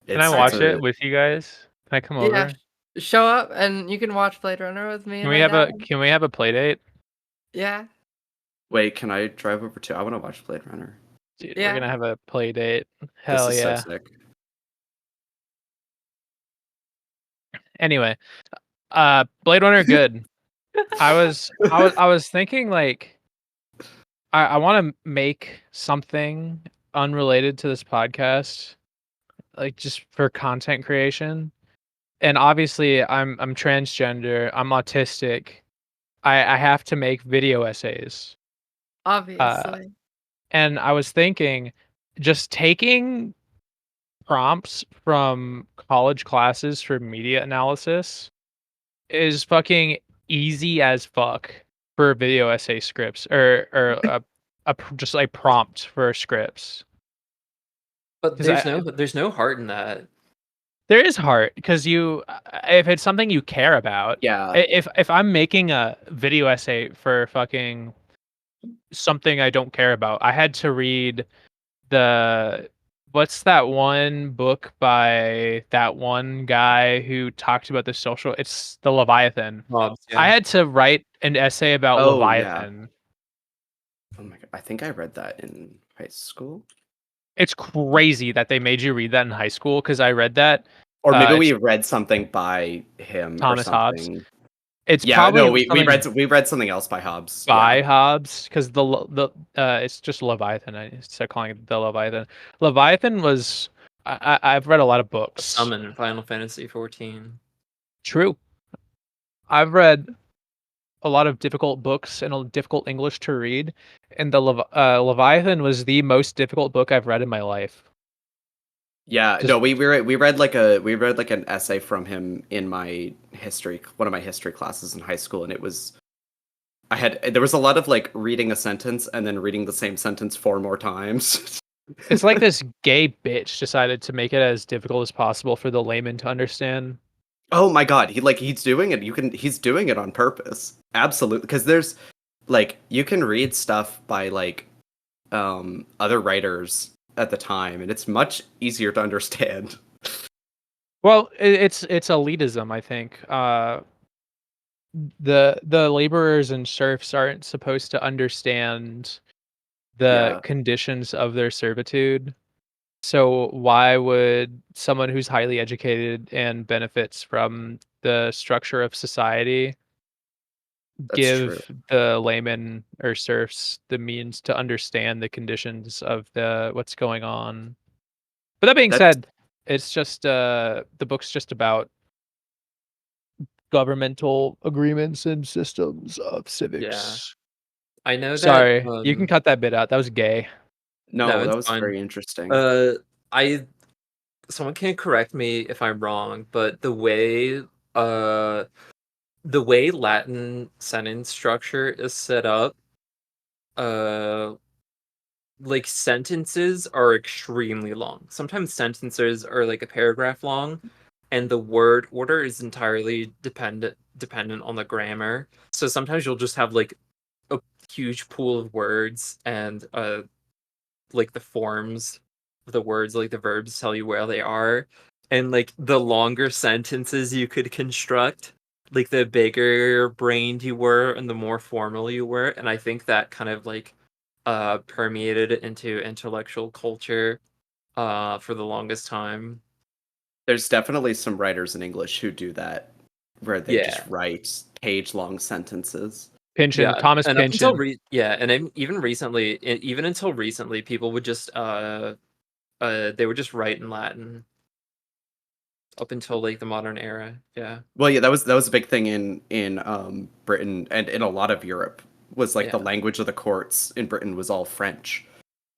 Can I it's watch a it with you guys? Can I come Yeah, over? show up and you can watch Blade Runner with me Can and we my have dad. can we have a play date? Yeah, wait. Can I drive over to? I want to watch Blade Runner. Dude, we're yeah. gonna have a play date. This Hell is so yeah. sick. Anyway, Blade Runner good. I was thinking like I want to make something unrelated to this podcast, like just for content creation. And obviously, I'm transgender. I'm autistic. I have to make video essays. Uh, Obviously. and I was thinking, just taking prompts from college classes for media analysis is fucking easy as fuck for video essay scripts or just like prompt for scripts. But Because there's no heart in that. there is heart because you if it's something you care about. Yeah. If I'm making a video essay for fucking something I don't care about, I had to read the what's that one book by that one guy who talked about the social, it's the Leviathan. Mobs, I yeah. had to write an essay about Oh yeah. Leviathan. Oh my god. I think I read that in high school. It's crazy that they made you read that in high school because I read that. Or maybe It's we read something by him or Thomas Hobbes. something. It's Yeah, probably no, something we read something else by Hobbes. Yeah. by Hobbes because it's just Leviathan. I started calling it the Leviathan. Leviathan was I've read a lot of A books. summon in Final Fantasy 14. True. I've read a lot of difficult books and difficult English to read, and the Leviathan was the most difficult book I've read in my life. Yeah, Just no, we read like an essay from him in my history, one of my history classes in high school, and it was there was a lot of like reading a sentence and then reading the same sentence 4 more times. it's like this gay bitch decided to make it as difficult as possible for the layman to understand. Oh my god, he's doing it. He's doing it on purpose. Absolutely, because there's like you can read stuff by like other writers at the time, and it's much easier to understand. Well, it's elitism, I think. The laborers and serfs aren't supposed to understand the Yeah, conditions of their servitude. So why would someone who's highly educated and benefits from the structure of society that's true. give the layman or serfs the means to understand the conditions of the what's going on? But that being That's said, it's just the book's just about governmental agreements and systems of Yeah. civics. I know that Sorry, you can cut that bit out. That was gay. no, no, that it's was fine. very interesting. I someone can correct me if I'm wrong, but uh the way Latin sentence structure is set up, uh like sentences are extremely long. Sometimes sentences are like a paragraph long, and the word order is entirely dependent on the grammar. So sometimes you'll just have like a huge pool of words and like the forms of the words, like the verbs tell you where they are. And like the longer sentences you could construct, like the bigger brained you were and the more formal you were. And I think that kind of like permeated into intellectual culture for the longest time. There's definitely some writers in English who do that, where they just Yeah. write page-long sentences. Pynchon, Yeah, Thomas and up until Pynchon. even recently, even until recently, people would just they would just write in Latin up until like the modern era. Yeah, Well, yeah, that was a big thing in Britain and in a lot of Europe was like the yeah. language of the courts in Britain was all French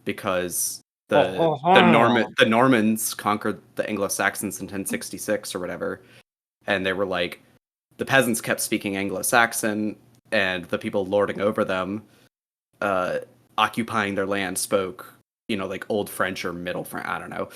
because Ho, ho, ho. the Normans conquered the Anglo-Saxons in 1066 or whatever, and they were like the peasants kept speaking Anglo-Saxon, and the people lording over them, uh, occupying their land, spoke like Old French or Middle French. I don't know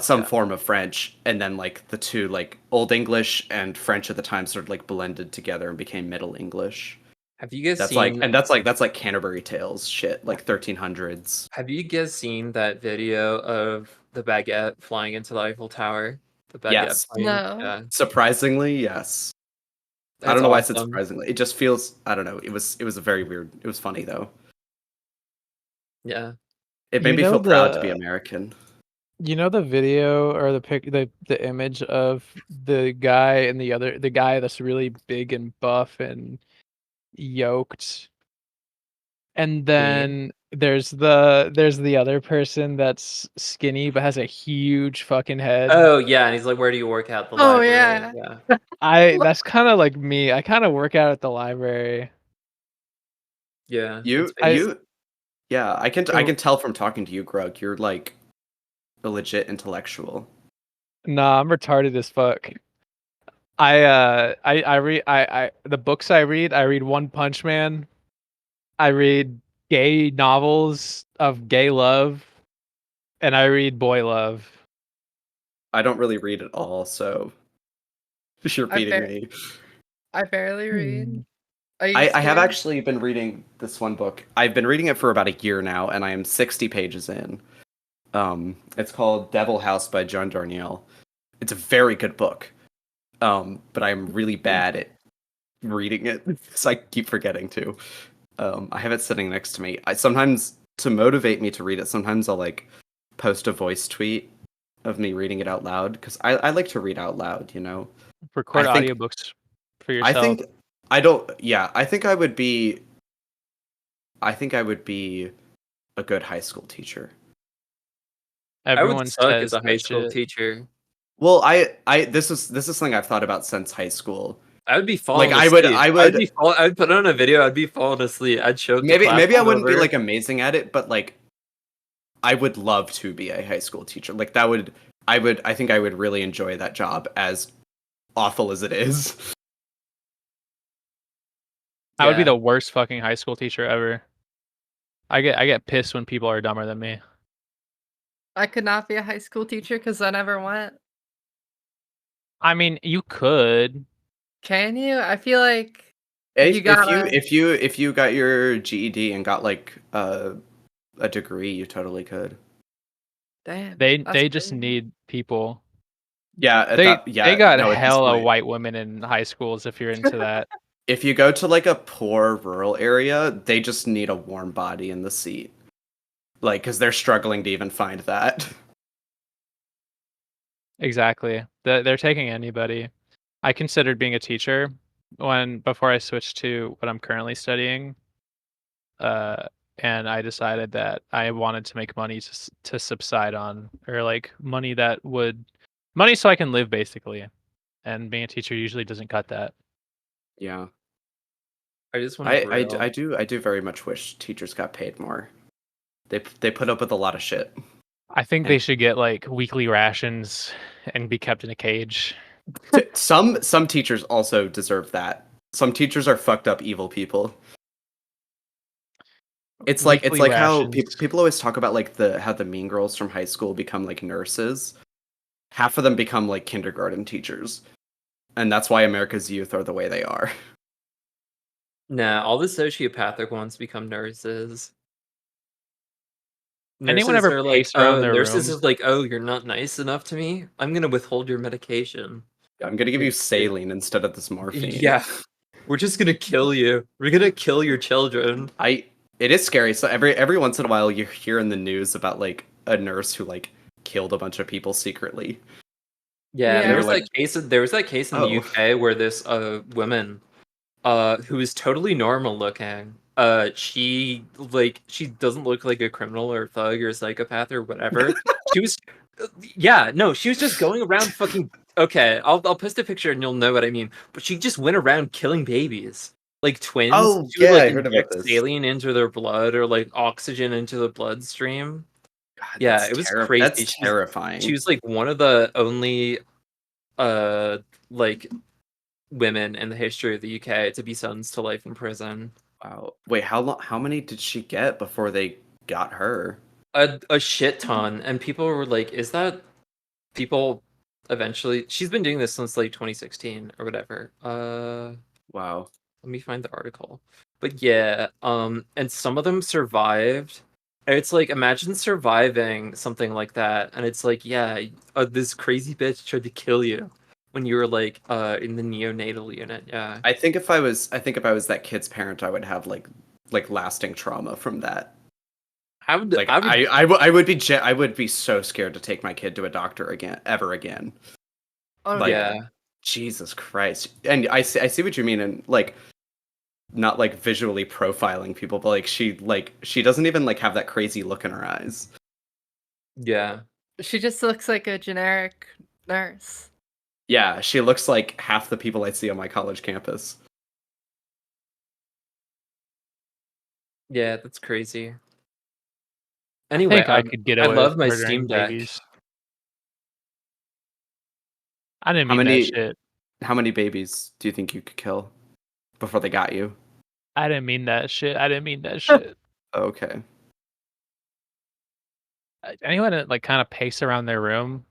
some Yeah. form of French, and then like the two like Old English and French at the time sort of like blended together and became Middle English. Have you guys That's like seen? and that's like Canterbury Tales shit, like 1300s. Have you guys seen that video of the baguette flying into the Eiffel Tower? The baguette Yes, plane. No. Yeah, surprisingly, yes. I that's don't know why I said awesome. surprisingly. It just feels I don't know. It was a very weird. It was funny though. Yeah. It made You me know feel proud to be the American. you know the video or the image of the guy that's really big and buff and yoked, and Me. then there's the other person that's skinny but has a huge fucking head. Oh yeah, and he's like, "Where do you work at the Oh library?" yeah. Yeah, That's kind of like me. I kind of work out at the library. yeah. It's I You yeah, I can tell from talking to you, Grug. You're like a legit intellectual. Nah, I'm retarded as fuck. I read I the books I read One Punch Man. I read gay novels of gay love, and I read boy love. I don't really read at all, so you're I beating bar- me. I barely read. Hmm. I I used have to. actually been reading this one book. I've been reading it for about a year now, and I am 60 pages in. It's called Devil House by John Darnielle. It's a very good book, but I'm really bad at reading it, so I keep forgetting to. I have it sitting next to me. I sometimes to motivate me to read it. Sometimes I'll like post a voice tweet of me reading it out loud because I like to read out loud. I Record think audiobooks for I yourself. think I don't. Yeah, I think I would be. I think I would be a good high school teacher. I would Everyone suck as says a high that school shit. teacher. Well, I this is something I've thought about since high school. I would be falling Like asleep. I would I'd put on a video. I'd be falling asleep. I'd show up to class maybe I wouldn't be hungover. like amazing at it, but like I would love to be a high school teacher. Like that would I think I would really enjoy that job, as awful as it is. I would be Yeah. the worst fucking high school teacher ever. I get pissed when people are dumber than me. I could not be a high school teacher because I never went. I mean, you could. Can you? I feel like If you gotta. if you got your GED and got like a degree, you totally could. Damn. They that's just crazy. need people. Yeah, They got no, at this hella point. white women in high schools if you're into that. If you go to like a poor rural area, they just need a warm body in the seat. Like, because they're struggling to even find that. Exactly. They're taking anybody. I considered being a teacher before I switched to what I'm currently studying. And I decided that I wanted to make money to subside on, or like money so I can live basically. And being a teacher usually doesn't cut that. Yeah. I just want to grill. I do very much wish teachers got paid more. They put up with a lot of shit. I think they should get like weekly rations and be kept in a cage. Some teachers also deserve that. Some teachers are fucked up evil people. It's Weekly like how rations. people always talk about like how the mean girls from high school become like nurses. Half of them become like kindergarten teachers. And that's why America's youth are the way they are. Nah, all the sociopathic ones become nurses. Anyone Nurses ever are like, pace around oh, their nurses room? is like, oh, you're not nice enough to me. I'm gonna withhold your medication. I'm gonna give you saline instead of this morphine. Yeah, we're just gonna kill you. We're gonna kill your children. It is scary. So every once in a while you hear in the news about like a nurse who like killed a bunch of people secretly. Yeah, Yeah. there was Like, that case. There was that case in the oh. UK where this woman, who is totally normal looking, she doesn't look like a criminal or thug or psychopath or whatever. She was, yeah, no, she was just going around fucking. Okay, I'll post a picture and you'll know what I mean. But she just went around killing babies, like twins. Oh, She would yeah, like I heard about inject this. saline into their blood or like oxygen into the bloodstream. God, Yeah, it was crazy. That's terrifying. She was like one of the only like women in the history of the UK to be sentenced to life in prison. Wow. Wait, how many did she get before they got her? A shit ton, and people were like, "Is that people?" Eventually, she's been doing this since like 2016 or whatever. Wow. Let me find the article. But yeah, and some of them survived. And it's like, imagine surviving something like that, and it's like, yeah, this crazy bitch tried to kill you when you were like in the neonatal unit. Yeah. I think if I was that kid's parent, I would have like lasting trauma from that. I would Like I would be so scared to take my kid to a doctor ever again. Oh, Like, yeah. Jesus Christ. And I see what you mean, and like not like visually profiling people, but like she doesn't even like have that crazy look in her eyes. Yeah. She just looks like a generic nurse. Yeah, she looks like half the people I see on my college campus. Yeah, that's crazy. I Anyway, think I could get I away love with my murdering Steam Deck. babies. I didn't How mean many that shit. how many babies do you think you could kill before they got you? I didn't mean that shit. I didn't mean that shit. Okay. Anyone that like kind of pace around their room?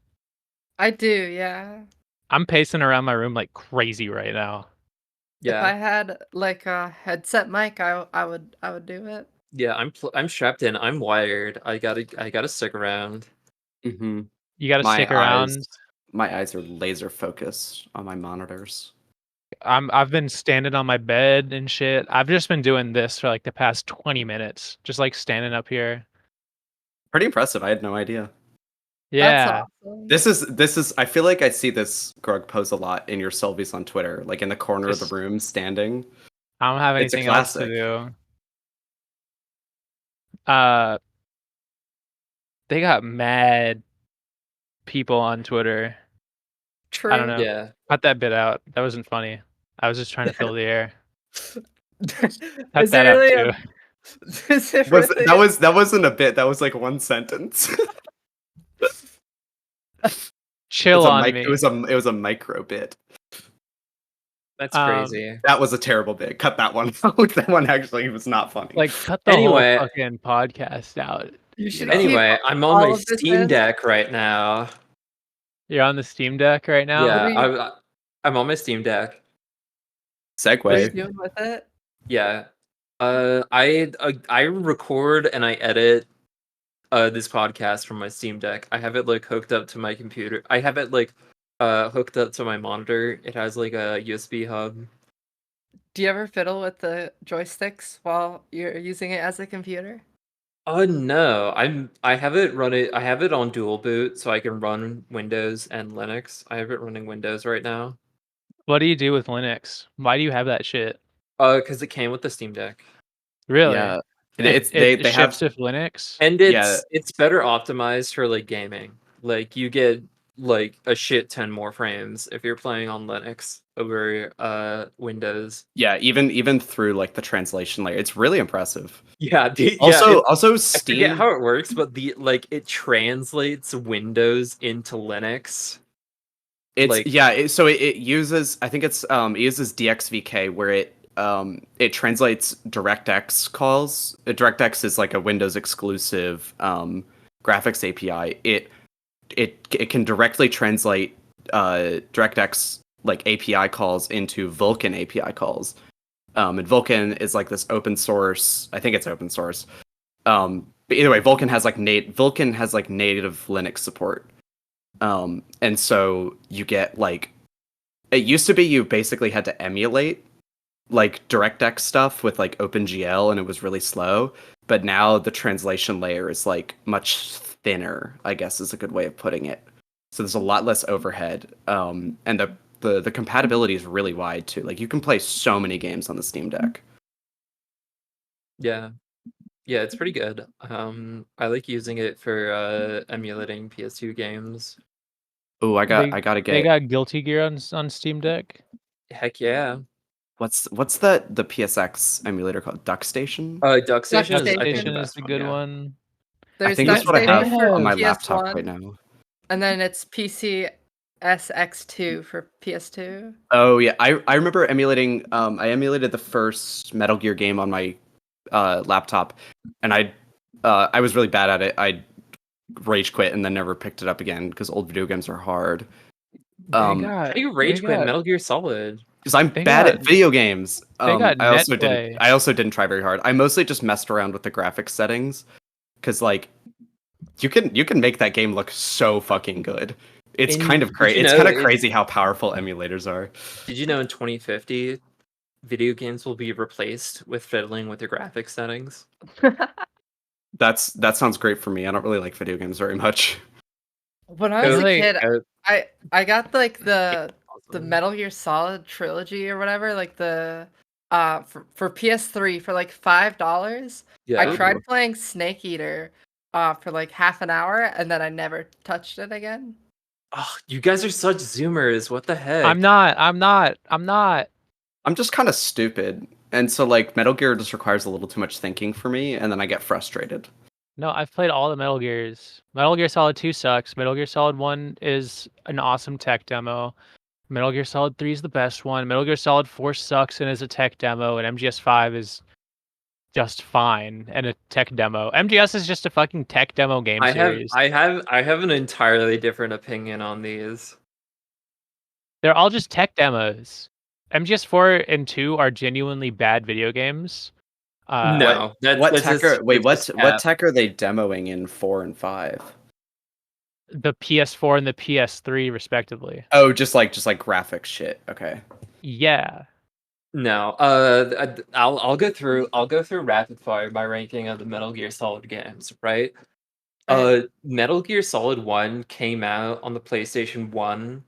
I do, yeah. I'm pacing around my room like crazy right now. If I Yeah. had like a headset mic, I would do it. Yeah, I'm strapped in. I'm wired. I gotta stick around. Mm-hmm. You got to stick around. My eyes are laser focused on my monitors. I've been standing on my bed and shit. I've just been doing this for like the past 20 minutes, just like standing up here. Pretty impressive. I had no idea. Yeah. That's awesome. This is I feel like I see this Grug pose a lot in your selfies on Twitter, like in the corner of Just- the room standing. I don't have It's a anything else to classic. do. They got mad people on Twitter. True. I don't know. Yeah. Cut that bit out. That wasn't funny. I was just trying to fill the air. Cut Is that it out really too. Is it Was really that wasn't a bit. That was like one sentence. Chill on It me. was a micro bit. That's crazy. That was a terrible bit. Cut that one out. That one actually was not funny. Like, cut the Anyway. whole fucking podcast out. You should know? keep Anyway, I'm on all my of this Steam in? Deck right now. You're on the Steam Deck right now? Yeah, I'm on my Steam Deck. What are you Segue. doing with it? Yeah. I record and I edit this podcast from my Steam Deck. I have it like hooked up to my computer. I have it like hooked up to my monitor. It has like a USB hub. Do you ever fiddle with the joysticks while you're using it as a computer? No, I have it on dual boot so I can run Windows and Linux. I have it running Windows right now. What do you do with Linux? Why do you have that shit? Because it came with the Steam Deck. Really? Yeah. It They have ships with Linux? And Yeah. it's better optimized for like gaming. Like you get like a shit ton more frames if you're playing on Linux over Windows. yeah, even through like the translation layer. It's really impressive. Yeah. Also I Steam forget how it works, but it translates Windows into Linux. So it uses, I think it uses DXVK where it translates DirectX calls. DirectX is like a Windows exclusive graphics API. It can directly translate DirectX like API calls into Vulkan API calls. And Vulkan is like this open source. I think it's open source. But either way, Vulkan has like native Linux support. And so you get like, it used to be you basically had to emulate like DirectX stuff with like OpenGL and it was really slow. But now the translation layer is like much thinner, I guess is a good way of putting it. So there's a lot less overhead. And the compatibility is really wide too. Like you can play so many games on the Steam Deck. Yeah. Yeah, it's pretty good. I like using it for emulating PS2 games. Oh, I gotta They get. got Guilty Gear on Steam Deck. Heck yeah. What's the PSX emulator called? DuckStation? DuckStation is I think DuckStation the is best a one, good yeah. one. I There's think that's what I have DuckStation for on my PS1, laptop right now. and then it's PC SX2 for PS2. Oh yeah, I remember emulating. I emulated the first Metal Gear game on my laptop, and I was really bad at it. I rage quit and then never picked it up again because old video games are hard. How do you rage quit Metal Gear Solid? Because I'm bad at video games. They got I also NetPlay. I also didn't try very hard. I mostly just messed around with the graphics settings, because like you can make that game look so fucking good. It's kind of crazy. It's kind of crazy how powerful emulators are. Did you know in 2050, video games will be replaced with fiddling with your graphics settings? That sounds great for me. I don't really like video games very much. When I was a Really? kid, I got like the Metal Gear Solid trilogy or whatever, like the for PS3 for like $5. Yeah. I tried playing Snake Eater for like half an hour and then I never touched it again. Oh, you guys are such zoomers. What the heck? I'm not. I'm just kind of stupid. And so like Metal Gear just requires a little too much thinking for me, and then I get frustrated. No, I've played all the Metal Gears. Metal Gear Solid 2 sucks. Metal Gear Solid 1 is an awesome tech demo. Metal Gear Solid 3 is the best one. Metal Gear Solid 4 sucks and is a tech demo, and MGS 5 is just fine and a tech demo. MGS is just a fucking tech demo game series. I have an entirely different opinion on these. They're all just tech demos. MGS 4 and 2 are genuinely bad video games. No, what tech are they demoing in 4 and 5? The PS4 and the PS3 respectively. Oh, just like graphic shit. Okay. Yeah. No, I'll go through rapid fire by ranking of the Metal Gear Solid games, right? Metal Gear Solid 1 came out on the PlayStation 1,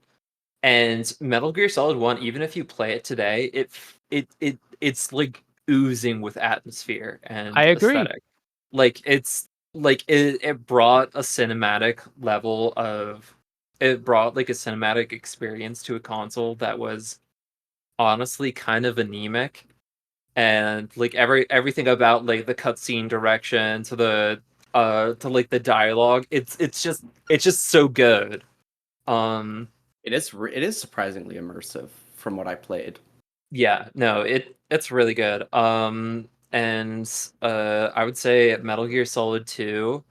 and Metal Gear Solid 1, even if you play it today, it's like oozing with atmosphere and I agree. aesthetic. Like it brought a cinematic level of, it brought like a cinematic experience to a console that was honestly kind of anemic, and like everything about like the cutscene direction to like the dialogue, it's just so good. It is surprisingly immersive from what I played. Yeah, no, it's really good. And I would say Metal Gear Solid 2.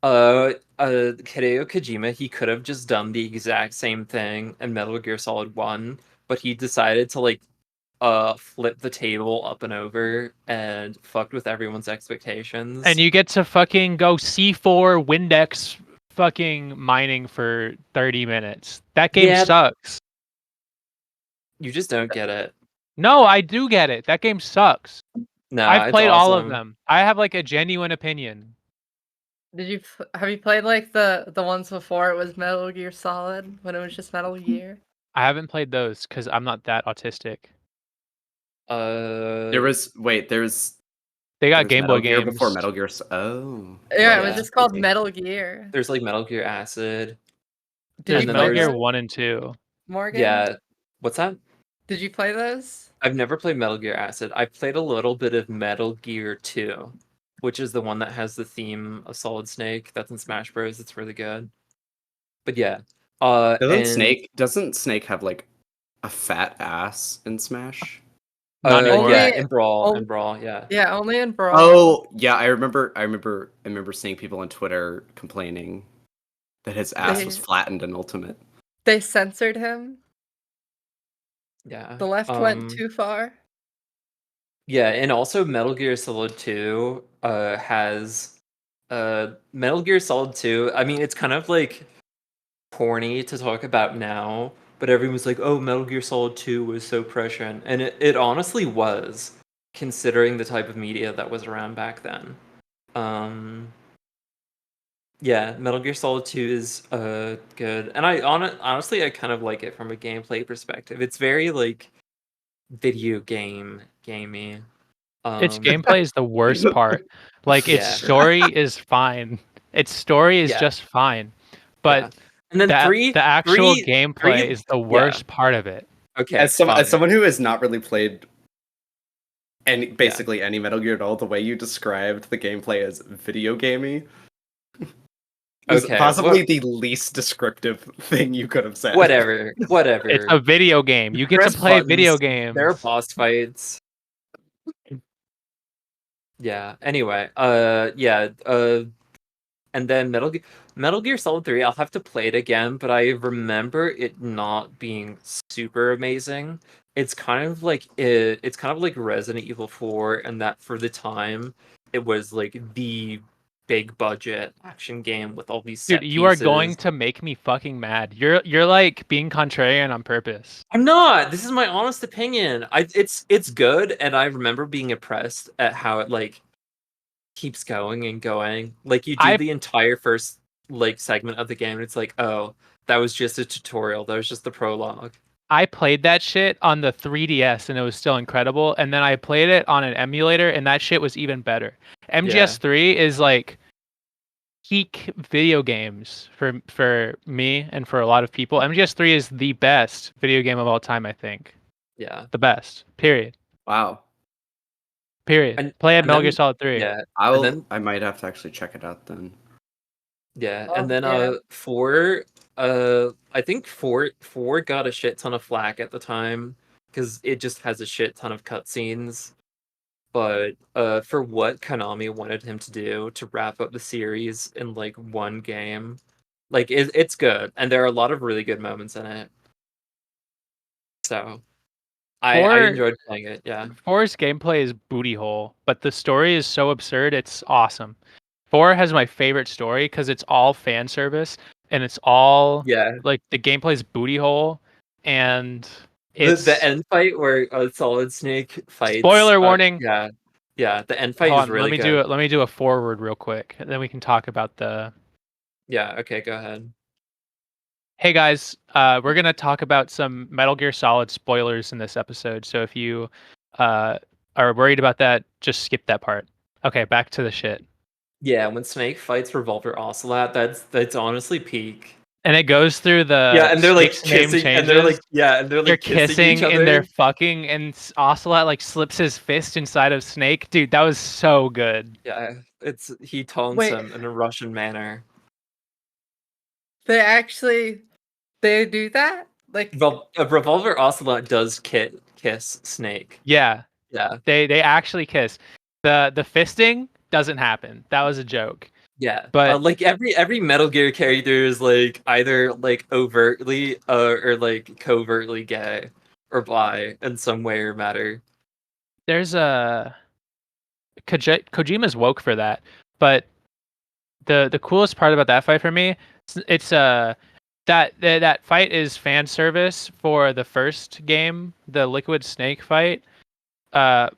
Hideo Kojima, he could have just done the exact same thing in Metal Gear Solid 1, but he decided to like flip the table up and over and fucked with everyone's And expectations. you get to fucking go C4 Windex fucking mining for 30 minutes. That game Yeah, sucks. you just don't get it. No, I do get it. That game sucks. No, I've it's played all of awesome. them. I have like a genuine opinion. Have you played like the ones before it was Metal Gear Solid when it was just Metal Gear? I haven't played those because I'm not that autistic. There was They there got was Game Boy Metal Gear before games. Metal Gear. Oh, Yeah, well, it was Yeah. just called crazy. Metal Gear. There's like Metal Gear Acid. Did There's you then Metal play Gear there's those, 1 and 2. Morgan? Yeah. What's that? Did you play those? I've never played Metal Gear Acid. I played a little bit of Metal Gear 2, which is the one that has the theme of Solid Snake. That's in Smash Bros. It's really good. But yeah. And Doesn't Snake have like a fat ass in Smash? Not anymore. yeah, Only, in only Brawl, yeah. yeah, only in Brawl. Oh, yeah, I remember seeing people on Twitter complaining that his ass was They flattened in Ultimate. they censored him. Yeah. The left went too far. Yeah, and also Metal Gear Solid 2 has Metal Gear Solid 2. I mean, it's kind of like corny to talk about now, but everyone's like, "Oh, Metal Gear Solid 2 was so prescient." And it honestly was, considering the type of media that was around back then. Yeah, Metal Gear Solid 2 is good. And honestly I kind of like it from a gameplay perspective. It's very like video gamey. Its gameplay is the worst part. Like its Yeah. story is fine. Its story is Yeah. just fine. Yeah. But And then the actual three, gameplay is the yeah. worst part of it. Okay, As fine. someone who has not really played basically any Metal Gear at all, the way you described the gameplay as video gamey was Okay, possibly the least descriptive thing you could have said. Whatever. It's a video game. You get to Press play video buttons, games. There are boss fights. Yeah. Anyway, and then Metal Gear Solid 3, I'll have to play it again, but I remember it not being super amazing. It's kind of like Resident Evil 4, and that for the time it was like the big budget action game with all these set Dude, you are going pieces. to make me fucking mad. You're like being contrarian on purpose. I'm not. This is my honest opinion. It's good, and I remember being impressed at how it like keeps going and going. Like you do I the entire first like segment of the game, and it's like, oh, that was just a tutorial. That was just the prologue. I played that shit on the 3DS and it was still incredible. And then I played it on an emulator and that shit was even better. MGS3 is like peak video games for me and for a lot of people. MGS3 is the best video game of all time, I think. Yeah. The best. Period. Wow. Period. And Play and Metal Gear then Solid 3. yeah, I might have to actually check it out then. yeah, Oh, and then yeah. 4 I think 4 got a shit ton of flack at the time because it just has a shit ton of cutscenes. But for what Konami wanted him to do to wrap up the series in like one game, like it's good, and there are a lot of really good moments in it. So I 4 enjoyed playing it. Yeah, 4's gameplay is booty hole, but the story is so absurd, it's awesome. 4 has my favorite story because it's all fan service and it's all yeah. like the gameplay is booty hole and The it's end fight where Solid Snake fights. spoiler warning. Yeah, yeah. The end fight Hold is on, really good. let me do a forward real quick, and then we can talk about the. Yeah. Okay. Go ahead. Hey guys, we're gonna talk about some Metal Gear Solid spoilers in this episode. So if you are worried about that, just skip that part. Okay, back to the shit. Yeah, when Snake fights Revolver Ocelot, that's honestly peak. And it goes through the Yeah, and they're like Snake's name kissing, changes. and they're like They're kissing each kissing and they're other. fucking, and Ocelot like slips his fist inside of Snake. Dude, that was so good. Yeah, he taunts Wait, him in a Russian manner. they do that? Like, Well, a Revolver Ocelot does kiss Snake. Yeah, Yeah, they actually kiss. The fisting doesn't happen. That was a joke. yeah. But Like every Metal Gear character is like either like overtly or like covertly gay or bi in some way or matter. there's a Kojima's woke for that. But the coolest part about that fight for me, it's that fight is fan service for the first game, the Liquid Snake fight. Uh,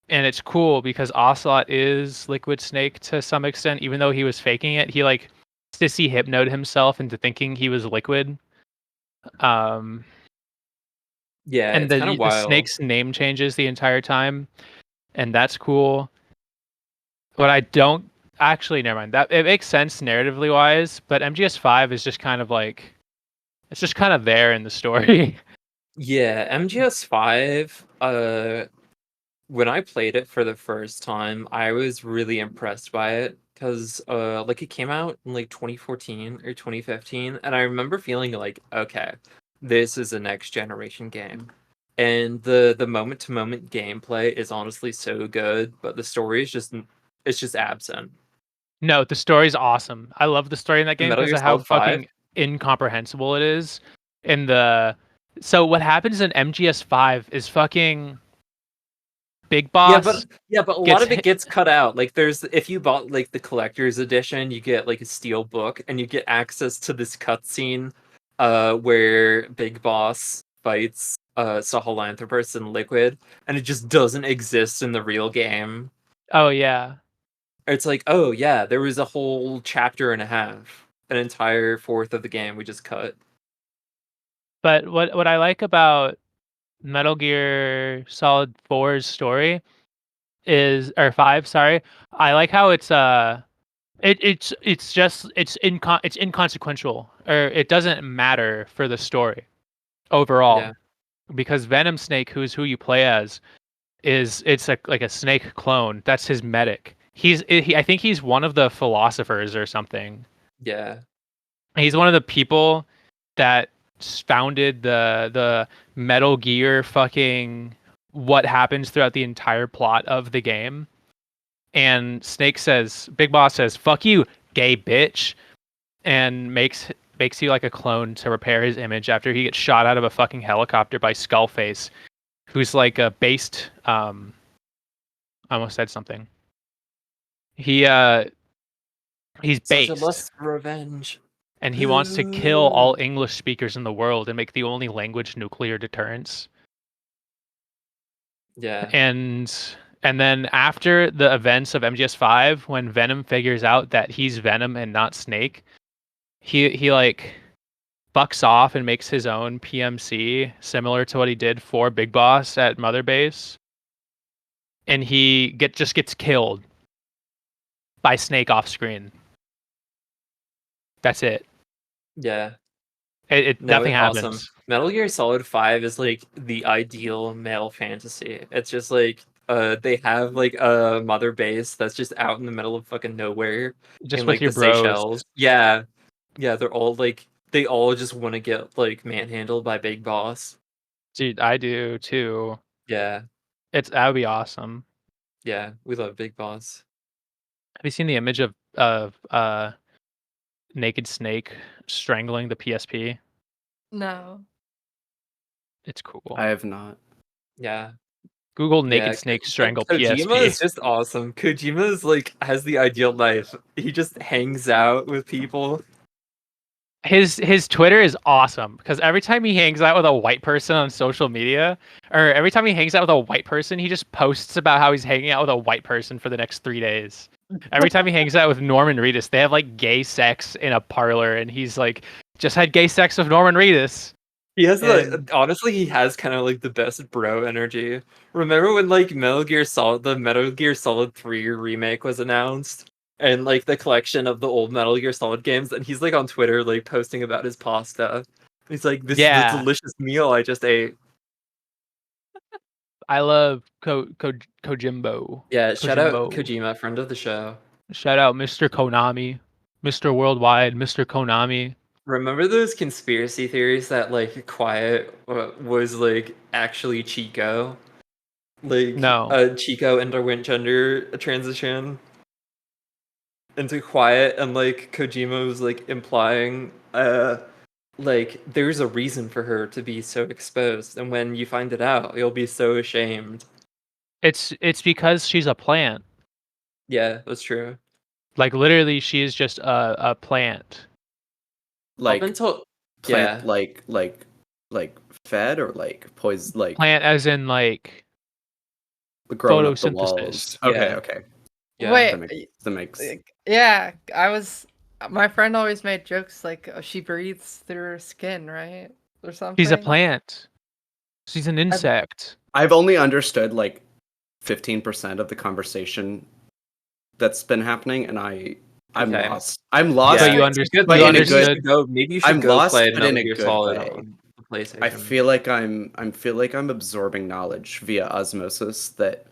and it's cool because Ocelot is Liquid Snake to some extent, even though he was faking it. He like sissy hypnoed himself into thinking he was Liquid. Um, Yeah, and it's kind of the wild. snake's name changes the entire time, and that's cool. But I don't actually, never mind. That it makes sense narratively wise, but MGS5 is just kind of like it's just kind of there in the story. Yeah, MGS5, when I played it for the first time, I was really impressed by it because like it came out in like 2014 or 2015, and I remember feeling like, okay, this is a next generation game. And the moment to moment gameplay is honestly so good, but the story is just it's just absent. No, the story's awesome. I love the story in that In game Metal because Gear of how Solid 5? fucking incomprehensible it is. In the So what happens in MGS5 is fucking Big Boss Yeah, but a lot gets of it hit. gets cut out. Like there's if you bought like the collector's edition, you get like a steel book and you get access to this cutscene where Big Boss fights Sahelanthropus and Liquid, and it just doesn't exist in the real game. Oh yeah. It's like, oh yeah, there was a whole chapter and a half, an entire fourth of the game we just cut. But what I like about Metal Gear Solid 4's story is, or 5, sorry. I like how it's just it's inconsequential, or it doesn't matter for the story overall, Yeah. because Venom Snake, who's who you play as, it's like a snake clone. That's his medic. I think he's one of the philosophers or something. Yeah. He's one of the people that founded the Metal Gear fucking what happens throughout the entire plot of the game. And Big Boss says, "Fuck you, gay bitch," and makes you like a clone to repair his image after he gets shot out of a fucking helicopter by Skullface, who's like a based I almost said something. He's Such a based, lust for revenge. and he wants to kill all English speakers in the world and make the only language nuclear deterrence. Yeah. And then after the events of MGS5, when Venom figures out that he's Venom and not Snake, he like fucks off and makes his own PMC similar to what he did for Big Boss at Mother Base. And just gets killed by Snake off screen. That's it. Yeah. Nothing happens. Awesome. Metal Gear Solid 5 is like the ideal male fantasy. It's just like they have like a mother base that's just out in the middle of fucking nowhere Just in with like your the bros. Seychelles. Yeah. Yeah, they all just want to get like manhandled by Big Boss. Dude, I do too. Yeah. That would be awesome. Yeah, we love Big Boss. Have you seen the image of Naked Snake strangling the PSP? no. It's cool. I have not. Yeah. Google Naked Yeah, Snake strangle Kojima PSP. is just awesome. Kojima is like has the ideal life. He just hangs out with people. His Twitter is awesome because every time he hangs out with a white person on social media, or every time he hangs out with a white person, he just posts about how he's hanging out with a white person for the next 3 days. Every time he hangs out with Norman Reedus, they have like gay sex in a parlor, and he's like, just had gay sex with Norman Reedus. He has honestly, he has kind of like the best bro energy. Remember when like the Metal Gear Solid 3 remake was announced? and like the collection of the old Metal Gear Solid games, and he's like on Twitter like posting about his pasta. He's like, "This is the Yeah. delicious meal I just ate." I love Kojimbo. Yeah, shout out Kojimbo. Kojima, friend of the show. Shout out Mr. Konami, Mr. Worldwide, Mr. Konami. Remember those conspiracy theories that like Quiet was like actually Chico? Like No. Chico underwent gender transition into Quiet, and like Kojima was like implying like there's a reason for her to be so exposed, and when you find it out, you'll be so ashamed. It's because she's a plant. Yeah, that's true. Like literally, she is just a plant. Like Up until plant, yeah, like fed or like poison, like Plant as in like growing up the photosynthesis. walls. Okay, Yeah. okay. yeah. Wait, That makes yeah, my friend always made jokes like she breathes through her skin, right? Or something. She's a plant. She's an insect. I've only understood like 15% of the conversation that's been happening, and I'm Okay. lost. I'm lost. But you It's a good but you in a maybe you good- should go. Maybe you should I'm go lost, play but in Metal a Gear good Solid way. on the PlayStation. I feel like I'm absorbing knowledge via osmosis that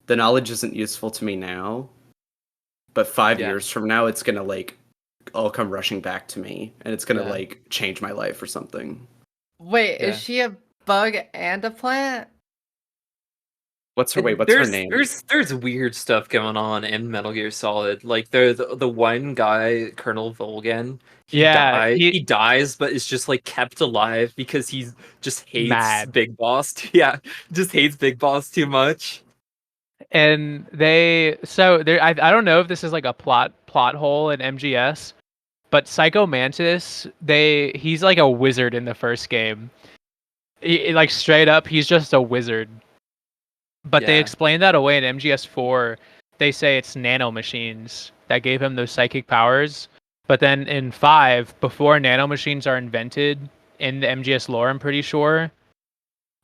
the knowledge isn't useful to me now, but 5 Yeah. years from now it's gonna like all come rushing back to me, and it's gonna Yeah. like change my life or something. Wait, Yeah. is she a bug and a plant? What's her There's name? there's weird stuff going on in Metal Gear Solid. Like the one guy, Colonel Volgan, Yeah, he dies, but is just like kept alive because he just hates Mad. Big Boss. Yeah, just hates Big Boss too much. and I don't know if this is like a plot hole in MGS, but Psycho Mantis, he's like a wizard in the first game. Like straight up, he's just a wizard. But they Yeah. explain that away in MGS4. They say it's nanomachines that gave him those psychic powers. But then in 5, before nanomachines are invented in the MGS lore, I'm pretty sure,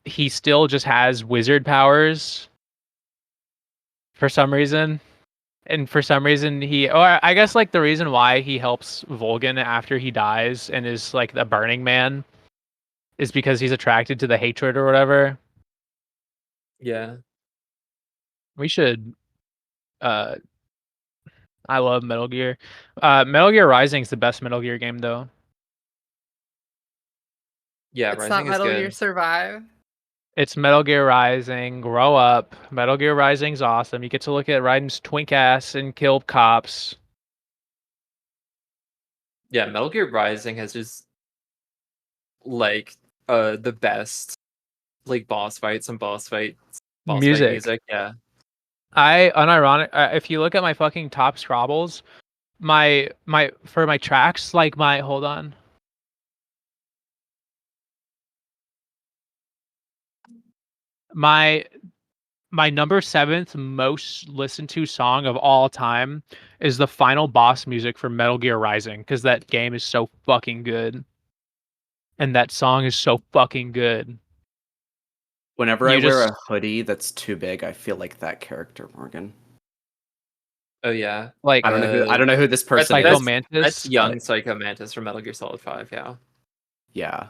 he still just has wizard powers for some reason. And for some reason or I guess like the reason why he helps Volgan after he dies and is like the Burning Man is because he's attracted to the hatred or whatever. Yeah. We should I love Metal Gear. Metal Gear Rising is the best Metal Gear game though. Yeah, It's Rising not is Metal good. Gear Survive. It's Metal Gear Rising. Grow up. Metal Gear Rising's awesome. You get to look at Raiden's twink ass and kill cops. Yeah, Metal Gear Rising has just like the best like boss fight music. Yeah. I unironic. If you look at my fucking top scrabbles, my for my tracks, like my hold on. My number 7th most listened to song of all time is the final boss music for Metal Gear Rising because that game is so fucking good, and that song is so fucking good. Whenever I wear a hoodie that's too big, I feel like that character, Morgan. Oh yeah. Like I don't know who this person Psycho is. Mantis. That's young but Psycho Mantis from Metal Gear Solid 5, yeah. yeah,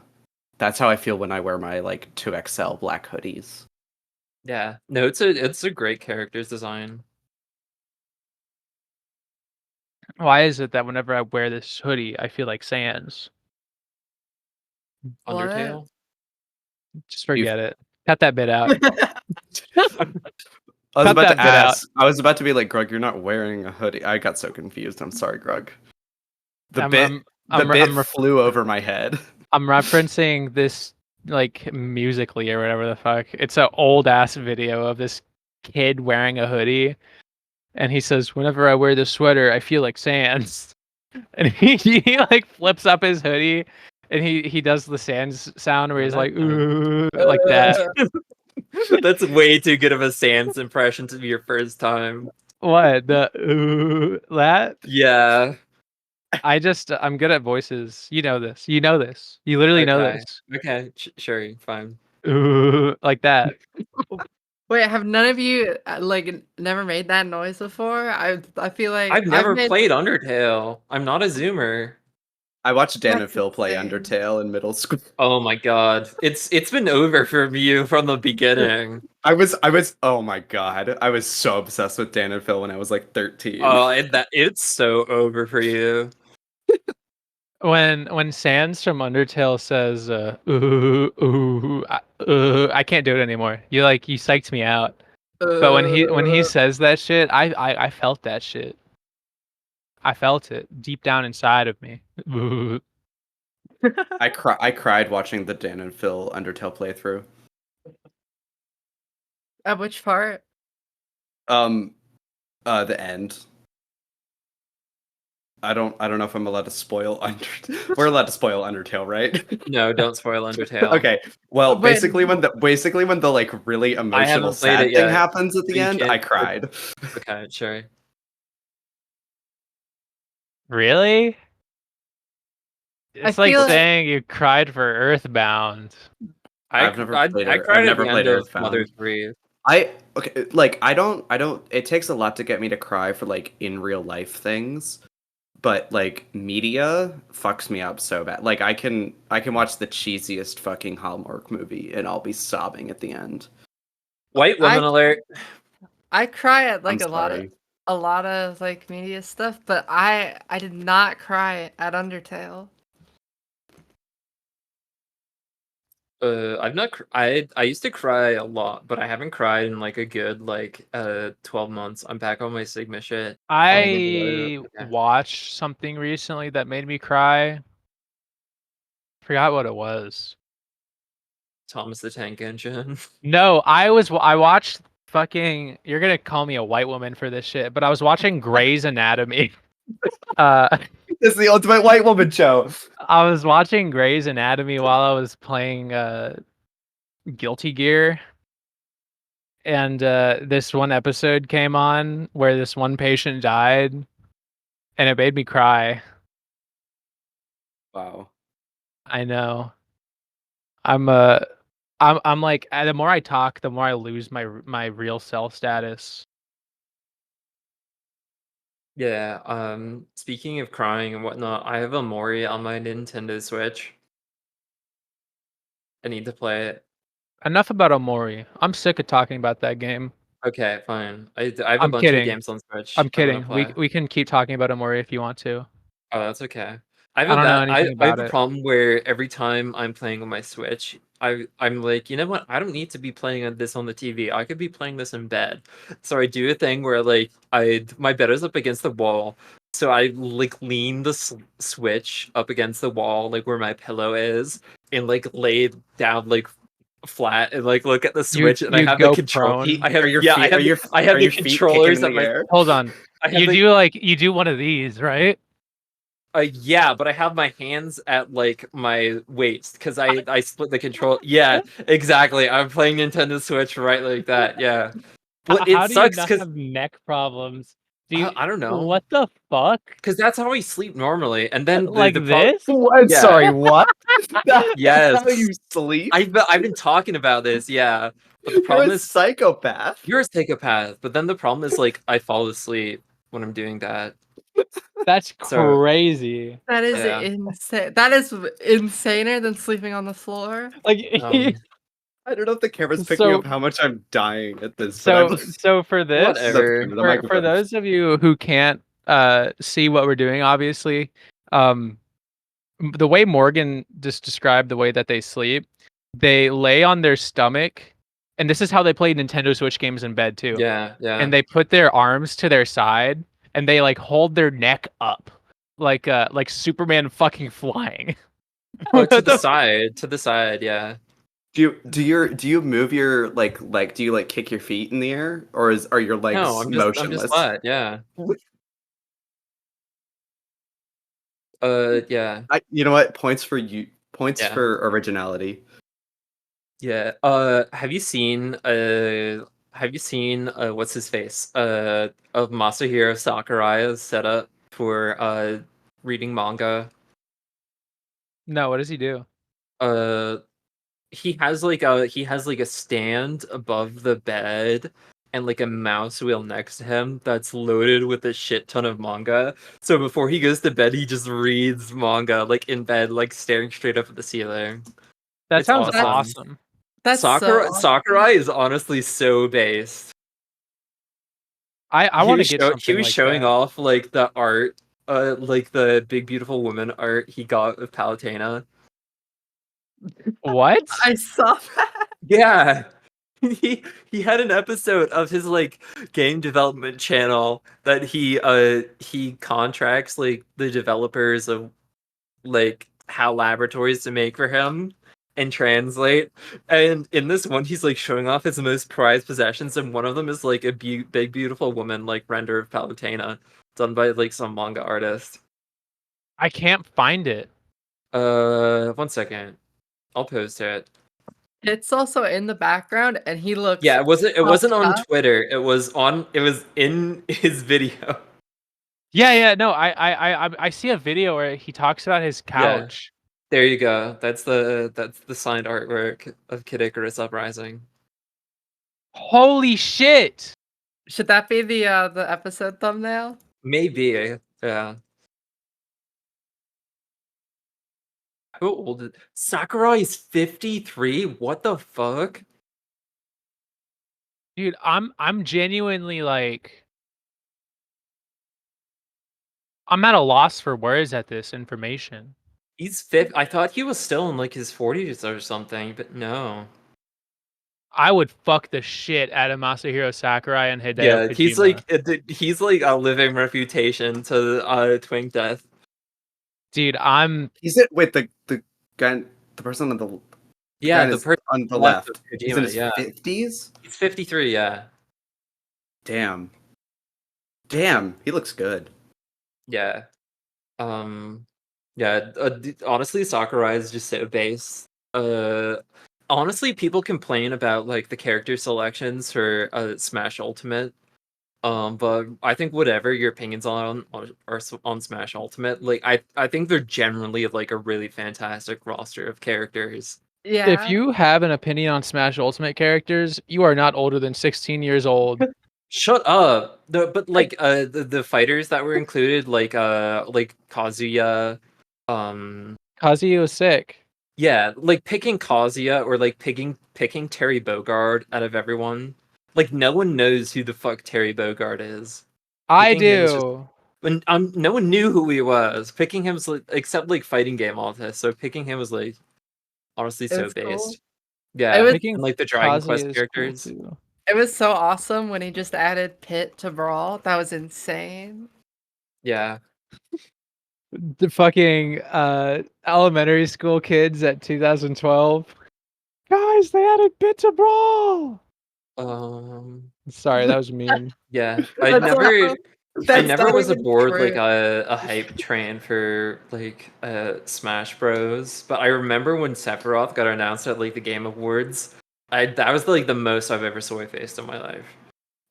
that's how I feel when I wear my like 2XL black hoodies. Yeah. No, it's a great character's design. Why is it that whenever I wear this hoodie, I feel like Sans? What? Undertale. Just forget it. Cut that bit out. I was Cut about that to bit out. ask. I was about to be like, Grug, you're not wearing a hoodie. I got so confused. I'm sorry, Grug. The bit flew over my head. I'm referencing this like musically or whatever the fuck. It's an old ass video of this kid wearing a hoodie, and he says, "Whenever I wear this sweater, I feel like Sans." And he like flips up his hoodie, and he does the Sans sound where he's like, "Ooh," like that. That's way too good of a Sans impression to be your first time. What the ooh that? Yeah. I'm good at voices. You know this. You know this. You literally know Okay. this. Okay, sure, fine. Ooh, like that. Wait, have none of you like never made that noise before? I feel like I've I've never made played Undertale. I'm not a Zoomer. I watched Dan and that's Phil play insane. Undertale in middle school. Oh my god. It's been over for you from the beginning. Oh my god, I was so obsessed with Dan and Phil when I was like 13. Oh, it's so over for you. When Sans from Undertale says I can't do it anymore. You psyched me out. But when he Uh, says that shit, I felt that shit. I felt it deep down inside of me. I cried watching the Dan and Phil Undertale playthrough. at which part? Um, the end. I don't know if I'm allowed to spoil We're allowed to spoil Undertale, right? No, don't spoil Undertale. Okay. Well, Wait, basically when the like really emotional haven't played sad it thing yet, happens at so the you end, can't- I cried. Okay, sure. Really? I It's like feel like saying you cried for Earthbound. I I've never I, played I Earth. I've cried at never the played end of Mother Earthbound. 3. I don't it takes a lot to get me to cry for like in real life things, but like media fucks me up so bad. Like I can watch the cheesiest fucking Hallmark movie and I'll be sobbing at the end. White woman I alert. I cry at I'm like sorry. a lot of like media stuff, but I did not cry at Undertale. I've not. I used to cry a lot, but I haven't cried in like a good 12 months. I'm back on my Sigma shit. I Okay. watched something recently that made me cry. Forgot what it was. Thomas the Tank Engine. No, I watched fucking. You're gonna call me a white woman for this shit, but I was watching Grey's Anatomy. Uh, This is the ultimate white woman show. I was watching Grey's Anatomy while I was playing Guilty Gear, and this one episode came on where this one patient died, and it made me cry. Wow. I know. I'm I'm like the more I talk, the more I lose my real self status. Yeah. Speaking of crying and whatnot, I have a Mori on my Nintendo Switch. I need to play it. Enough about Omori. I'm sick of talking about that game. Okay, fine. I have a I'm bunch of kidding. games on Switch I'm I want to kidding. play. We can keep talking about Omori if you want to. Oh, that's okay. I don't know anything I have about a it. problem where every time I'm playing on my Switch, I'm like, you know what? I don't need to be playing this on the TV. I could be playing this in bed. So I do a thing where like my bed is up against the wall, so I like lean the Switch up against the wall, like where my pillow is, and like lay down like flat and like look at the Switch, and I You have the go control. prone. I have Are your yeah, feet I have are the your feet kicking controllers in at the my. air? Hold on. I have the You do one of these, right? Yeah, but I have my hands at like my waist because I split the control. Yeah, exactly. I'm playing Nintendo Switch right like that. Yeah. Well, it How do you sucks not because have neck problems? Do you I don't know, what the fuck? because that's how I sleep normally. And then Like the problem. this? What? Yeah. Sorry, what? That's Yes. how you sleep? I've been talking about this. Yeah, but the You're problem a is psychopath. you're a psychopath. But then the problem is like I fall asleep when I'm doing that. That's So crazy. That is yeah. insane. That is insaner than sleeping on the floor. Like Um. I don't know if the camera's picking so up how much I'm dying at this, but I'm so for this, that's Whatever. true. The for microphone. those of you who can't see what we're doing, obviously, um the way Morgan just described the way that they sleep, they lay on their stomach, and this is how they play Nintendo Switch games in bed too. Yeah. Yeah. And they put their arms to their side, and they like hold their neck up, like Superman fucking flying. Oh, to What the the side. To the side. Yeah. Do you move your do you like kick your feet in the air, or are your No, legs I'm just motionless? flat, yeah. Yeah, You know what? Points yeah, for originality. yeah. Have you seen what's his face? Of Masahiro Sakurai's setup for reading manga? No, what does he do? Uh he has like a stand above the bed and like a mouse wheel next to him that's loaded with a shit ton of manga. So before he goes to bed, he just reads manga like in bed, like staring straight up at the ceiling. That It's sounds awesome. awesome. That's so awesome. Sakurai is honestly so based. I want to get He something was like showing that. off like the art, like the big beautiful woman art he got with Palutena. What? I saw that. Yeah. He had an episode of his like game development channel that he contracts like the developers of like how laboratories to make for him and translate. And in this one, he's like showing off his most prized possessions, and one of them is like a big beautiful woman like render of Palutena done by like some manga artist. I can't find it. 1 second, I'll post it. It's also in the background, and he looks Yeah, it wasn't puffed on up. Twitter. It was in his video. Yeah. No, I see a video where he talks about his Yeah. couch. There you go. That's the signed artwork of Kid Icarus Uprising. Holy shit! Should that be the episode thumbnail? Maybe, yeah. How old is Sakurai is 53? What the fuck? Dude, I'm genuinely like I'm at a loss for words at this information. He's 50. I thought he was still in like his 40s or something, but no. I would fuck the shit out of Masahiro Sakurai and Hideo Yeah, Kojima. he's like a living refutation to Twink Death. Dude, He's it with the guy, the person on the Yeah, guy the person on the left left. of He's in Kojima, his yeah. 50s. He's 53, yeah. Damn, he looks good. Yeah. Yeah, honestly, Sakurai is just so base. Honestly, people complain about like the character selections for Smash Ultimate. But I think whatever your opinions are on Smash Ultimate, like I think they're generally like a really fantastic roster of characters. Yeah. if you have an opinion on Smash Ultimate characters, you are not older than 16 years old. Shut up. But like the fighters that were included, like Kazuya, Kazuya was sick. yeah, like picking Kazuya or like picking Terry Bogard out of everyone. Like no one knows who the fuck Terry Bogard is. I Picking him is just do. when no one knew who he was. Picking him was like, except like fighting game artists. So picking him was like honestly It so was cool. based. It Yeah, was Picking and like the Dragon Quest Kazuya is cool characters. too. it was so awesome when he just added Pit to Brawl. That was insane. Yeah. The fucking elementary school kids at 2012. Guys, they added Bit to Brawl. Sorry, that was mean. Yeah. That's I That's never not was even aboard true. like a hype train for like Smash Bros. But I remember when Sephiroth got announced at like the Game Awards. That was like the most I've ever soy faced in my life.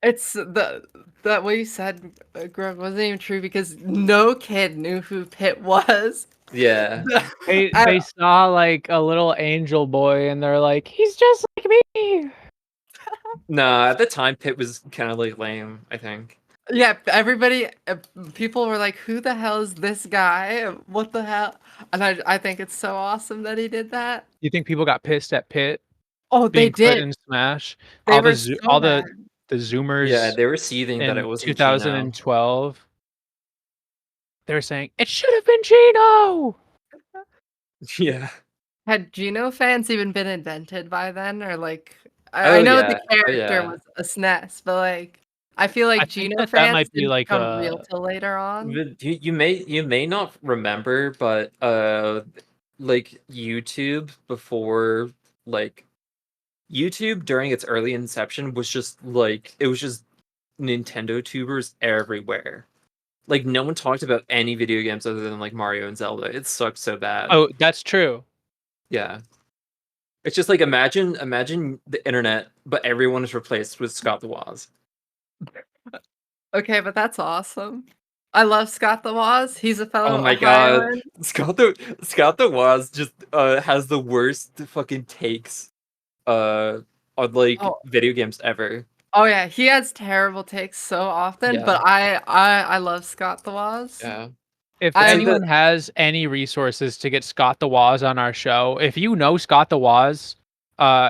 It's that what you said, Greg, wasn't even true because no kid knew who Pit was. Yeah. They saw like a little angel boy and they're like, he's just like me. No, at the time Pit was kind of like lame, I think. Yeah, everybody, people were like, "Who the hell is this guy? What the hell?" And I think it's so awesome that he did that. You think people got pissed at Pit Oh, they being put did. in Smash? They were so all mad. the Zoomers Yeah, they were seething that it in wasn't Gino. 2012. They were saying it should have been Gino. Yeah. Had Geno fans even been invented by then, or like Oh, I know yeah. the Oh, character yeah. was a SNES, but like I feel I like think Geno that fans might be didn't like become real till later on. You may not remember, but like YouTube before like YouTube during its early inception was just like it was just Nintendo tubers everywhere. Like no one talked about any video games other than like Mario and Zelda. It sucked so bad. Oh, that's true. Yeah. It's just like imagine the internet, but everyone is replaced with Scott the Woz. Okay, but that's awesome. I love Scott the Woz. He's a fellow Oh my god, Ohioan. Scott the Woz just has the worst fucking takes on like Oh, video games ever. oh yeah, he has terrible takes so often, Yeah, but I love Scott the Woz. yeah. If It's like I'm anyone the has any resources to get Scott the Woz on our show, if you know Scott the Woz,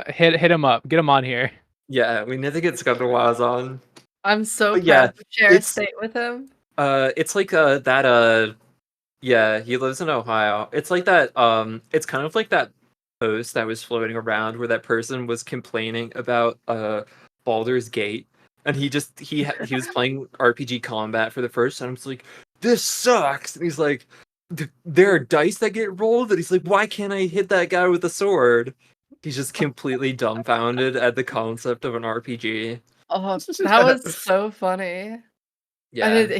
hit him up, get him on here. yeah, we need to get Scott the Woz on. I'm so But yeah, proud to share a it's state with him. it's like that yeah, he lives in Ohio. It's like that it's kind of like that post that was floating around where that person was complaining about Baldur's Gate, and he was playing RPG combat for the first time. It's like, this sucks. And he's like, there are dice that get rolled, and he's like, why can't I hit that guy with a sword? He's just completely dumbfounded at the concept of an RPG. Oh, that was so funny. Yeah. And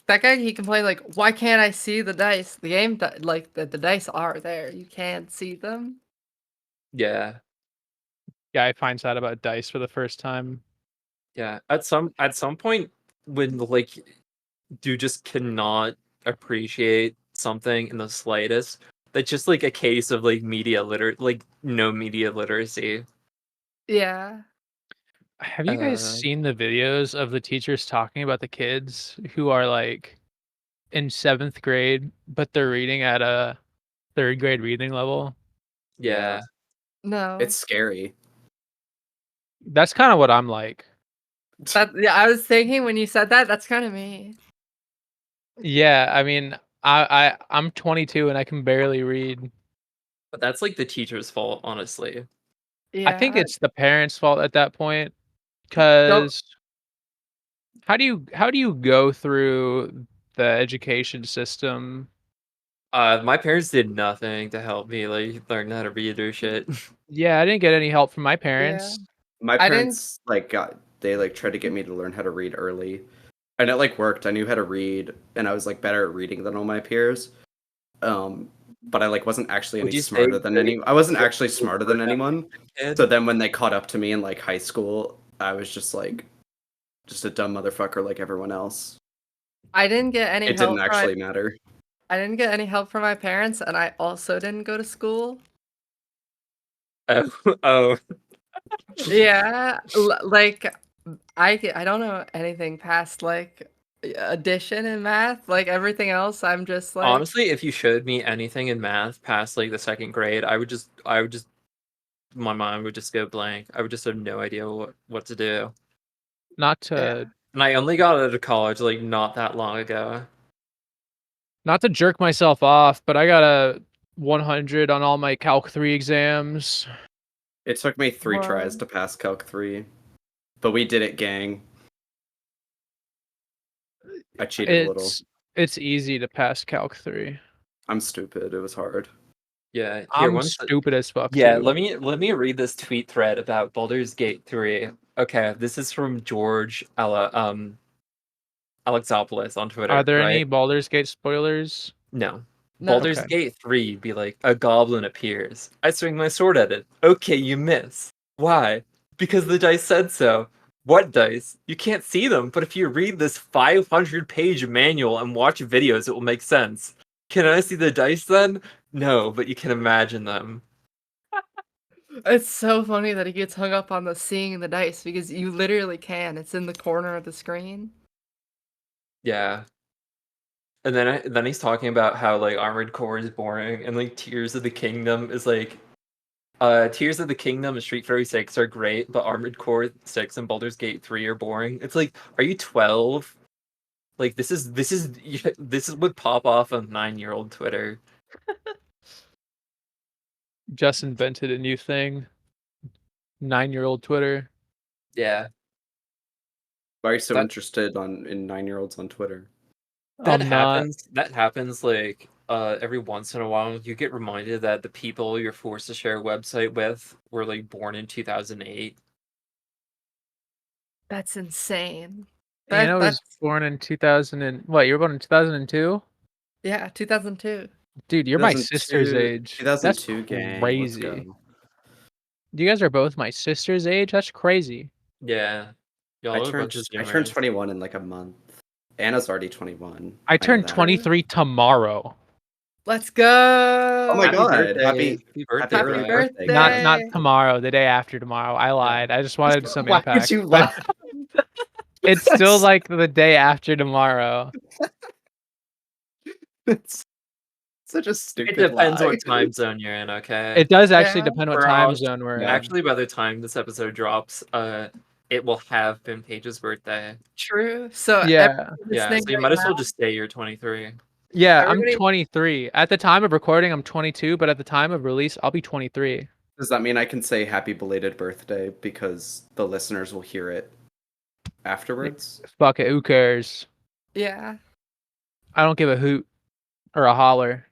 that guy, he complained like, "Why can't I see the dice? The game, like the dice are there. You can't see them." Yeah. Guy finds out about dice for the first time. Yeah. At some point when like you just cannot appreciate something in the slightest, that's just like a case of like no media literacy. Yeah. Have you guys seen the videos of the teachers talking about the kids who are like in 7th grade, but they're reading at a 3rd grade reading level? Yeah. No. It's scary. That's kind of what I'm like. Yeah, I was thinking when you said that, that's kind of me. Yeah, I mean, I'm 22 and I can barely read. But that's like the teacher's fault, honestly. I think Yeah. it's the parents' fault at that point, Don't. because how do you go through the education system? My parents did nothing to help me like learn how to read or shit. Yeah, I didn't get any help from my Yeah. parents. My I didn't. parents they tried to get me to learn how to read early, and it like worked. I knew how to read, and I was like better at reading than all my peers. But I like wasn't actually Would any you say smarter than any. I wasn't actually smarter than anyone. kid? So then when they caught up to me in like high school, I was just like just a dumb motherfucker like everyone else. I didn't get any It help. didn't actually matter. I didn't get any help from my parents, and I also didn't go to school. Oh, oh. Yeah, like I don't know anything past like addition and math. Like everything else, I'm just like, Honestly, if you showed me anything in math past like the 2nd grade, I would just my mind would just go blank. I would just have no idea what to do. Not yeah. to And I only got out of college like not that long ago. not to jerk myself off, but I got a 100 on all my Calc 3 exams. It took me 3 Wow. tries to pass Calc 3, but we did it, gang. I cheated a little. It's easy to pass Calc 3. I'm stupid. It was hard. Yeah, here I'm stupid as fuck Yeah, too. let me read this tweet thread about Baldur's Gate 3. Okay, this is from George Alexopoulos on Twitter. Are there right? any Baldur's Gate spoilers? No. No. Baldur's Okay. Gate 3 be like, a goblin appears. I swing my sword at it. Okay, you miss. Why? Because the dice said so. What dice? You can't see them, but if you read this 500-page manual and watch videos, it will make sense. Can I see the dice then? No, but you can imagine them. It's so funny that he gets hung up on the seeing the dice because you literally can. It's in the corner of the screen. Yeah. And then he's talking about how like Armored Core is boring and like Tears of the Kingdom is like Tears of the Kingdom and Street Fighter 6 are great, but Armored Core 6 and Baldur's Gate 3 are boring. It's like, are you 12? Like this is would pop off on 9-year-old Twitter. Just invented a new thing. 9-year-old Twitter. Yeah. Why are you so That- interested in 9-year-olds on Twitter? That I'm not. happens. That happens like every once in a while. You get reminded that the people you're forced to share a website with were like born in 2008. That's insane. Anna was That's born in 2000 and what? You were born in 2002? yeah, 2002. Dude, you're my sister's 2002 age. 2002 That's gang. Let's crazy. go. You guys are both my sister's age? That's crazy. Yeah. Y'all I are a bunch turned of I turned Zoomers. 21 in like a month, Anna's already 21. I know turn that. 23 tomorrow. Let's go. Oh my Happy god! birthday. Happy birthday, early bro. birthday! Not Birthday. tomorrow, the day after tomorrow. I lied. I just wanted some Why impact. would you but lie? it's still like the day after tomorrow. It's such a It stupid depends lie. what time zone you're in, okay? It does actually Yeah. depend what For time us, zone we're Yeah. in. actually, by the time this episode drops, it will have been Paige's birthday. True. So Yeah. Yeah, so you might as well just say you're 23. Yeah, I'm Everybody- 23. At the time of recording, I'm 22, but at the time of release, I'll be 23. Does that mean I can say happy belated birthday because the listeners will hear it afterwards? Fuck it, who cares? Yeah. I don't give a hoot or a holler.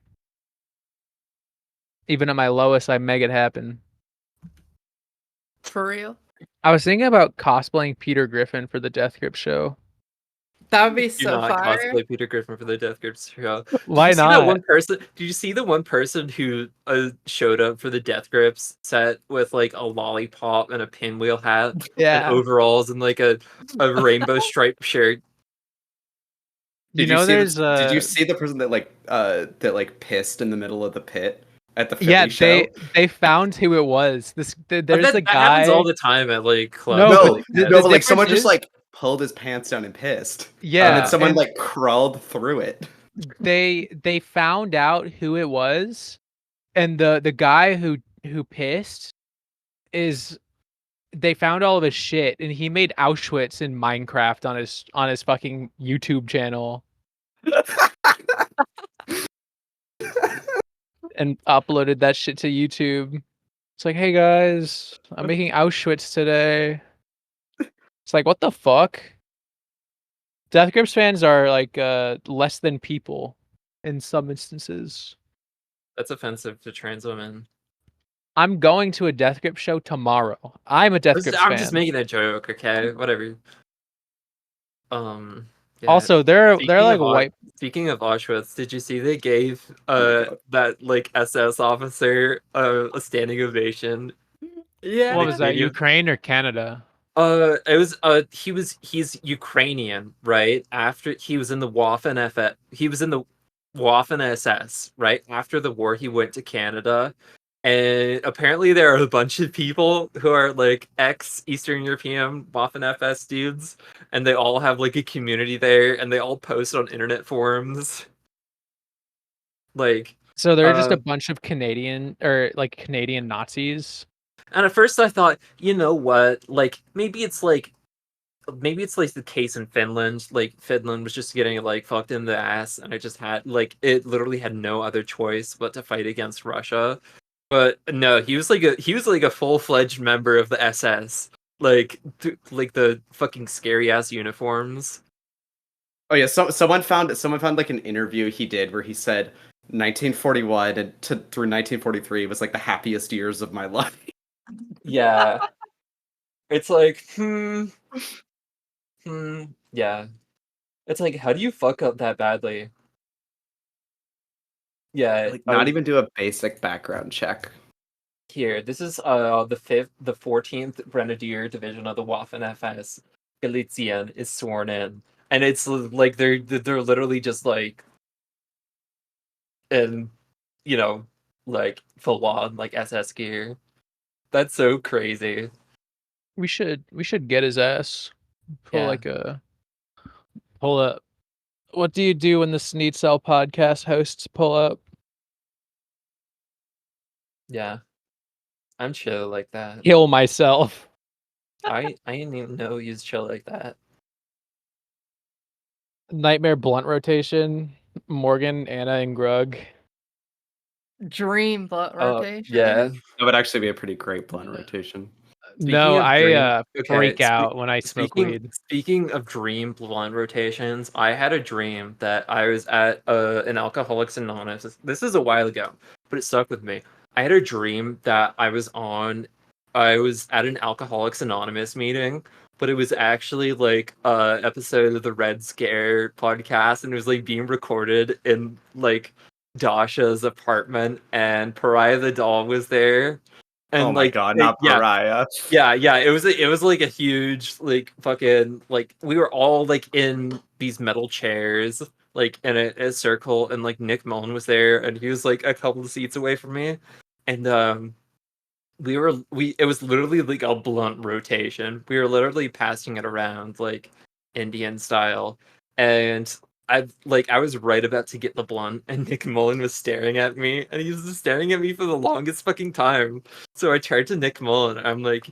Even at my lowest, I make it happen. For real. I was thinking about cosplaying Peter Griffin for the Death Grip show. That would be Do so not fire. cosplay Peter Griffin for the Death Grips show. Why Did you see not? that one person? Did you see the one person who showed up for the Death Grips set with like a lollipop and a pinwheel hat and Yeah. overalls and like a rainbow striped shirt? Did you see the person that pissed in the middle of the pit at the Philly show? they found who it was. There's a That happens guy. all the time at like clubs. No, No, but no, the but like someone difference just is- like pulled his pants down and pissed. Yeah, And then someone and like crawled through it. they found out who it was, and the guy who pissed is they found all of his shit, and he made Auschwitz in Minecraft on his fucking YouTube channel and uploaded that shit to YouTube. It's like, hey guys, I'm making Auschwitz today. It's like, what the fuck? Death Grips fans are like less than people in some instances. That's offensive to trans women. I'm going to a Death Grip show tomorrow. I'm a Death Grips fan. I'm just making a joke, okay? Whatever. Yeah. Also, they're like white. Speaking of Auschwitz, did you see they gave God. that like SS officer a standing ovation? Yeah. What was that? Canadian- Ukraine or Canada? It was he's Ukrainian, right? After he was in the Waffen FF, he was in the Waffen SS, right? After the war, he went to Canada, and apparently there are a bunch of people who are like ex-Eastern European Waffen FS dudes, and they all have like a community there, and they all post on internet forums. Like, So they're just a bunch of Canadian Nazis. and at first I thought, you know what, like maybe it's like the case in Finland. Like Finland was just getting like fucked in the ass, and it literally had no other choice but to fight against Russia. But no, he was like a full-fledged member of the SS. Like the fucking scary ass uniforms. Oh yeah, someone found like an interview he did where he said 1941 and through 1943 was like the happiest years of my life. Yeah. It's like, yeah. It's like, how do you fuck up that badly? Yeah, Like not even do a basic background check. here. This is the 14th Grenadier Division of the Waffen FS. Galician is sworn in, and it's like they're literally just like, in, like full on like SS gear. That's so crazy. We should get his ass. Yeah. Pull up. What do you do when the Sneed Cell podcast hosts pull up? Yeah, I'm chill like that. Kill myself. I didn't even know he was chill like that. Nightmare blunt rotation. Morgan, Anna, and Grug. Dream butt Oh, rotation. yeah. That would actually be a pretty great blunt rotation. No, of I dream- freak out when I smoke weed. Speaking of dream blunt rotations, I had a dream that I was at an Alcoholics Anonymous. This is a while ago, but it stuck with me. I had a dream that I was at an Alcoholics Anonymous meeting, but it was actually like a episode of the Red Scare podcast, and it was like being recorded in like Dasha's apartment, and Pariah the doll was there. Oh And my like, god, not yeah, Pariah. yeah, it was like a huge like fucking like we were all like in these metal chairs like in a circle, and like Nick Mullen was there, and he was like a couple of seats away from me, and we it was literally like a blunt rotation. We were literally passing it around like Indian style, and I was right about to get the blunt, and Nick Mullen was staring at me, and he was just staring at me for the longest fucking time. So I turned to Nick Mullen. I'm like,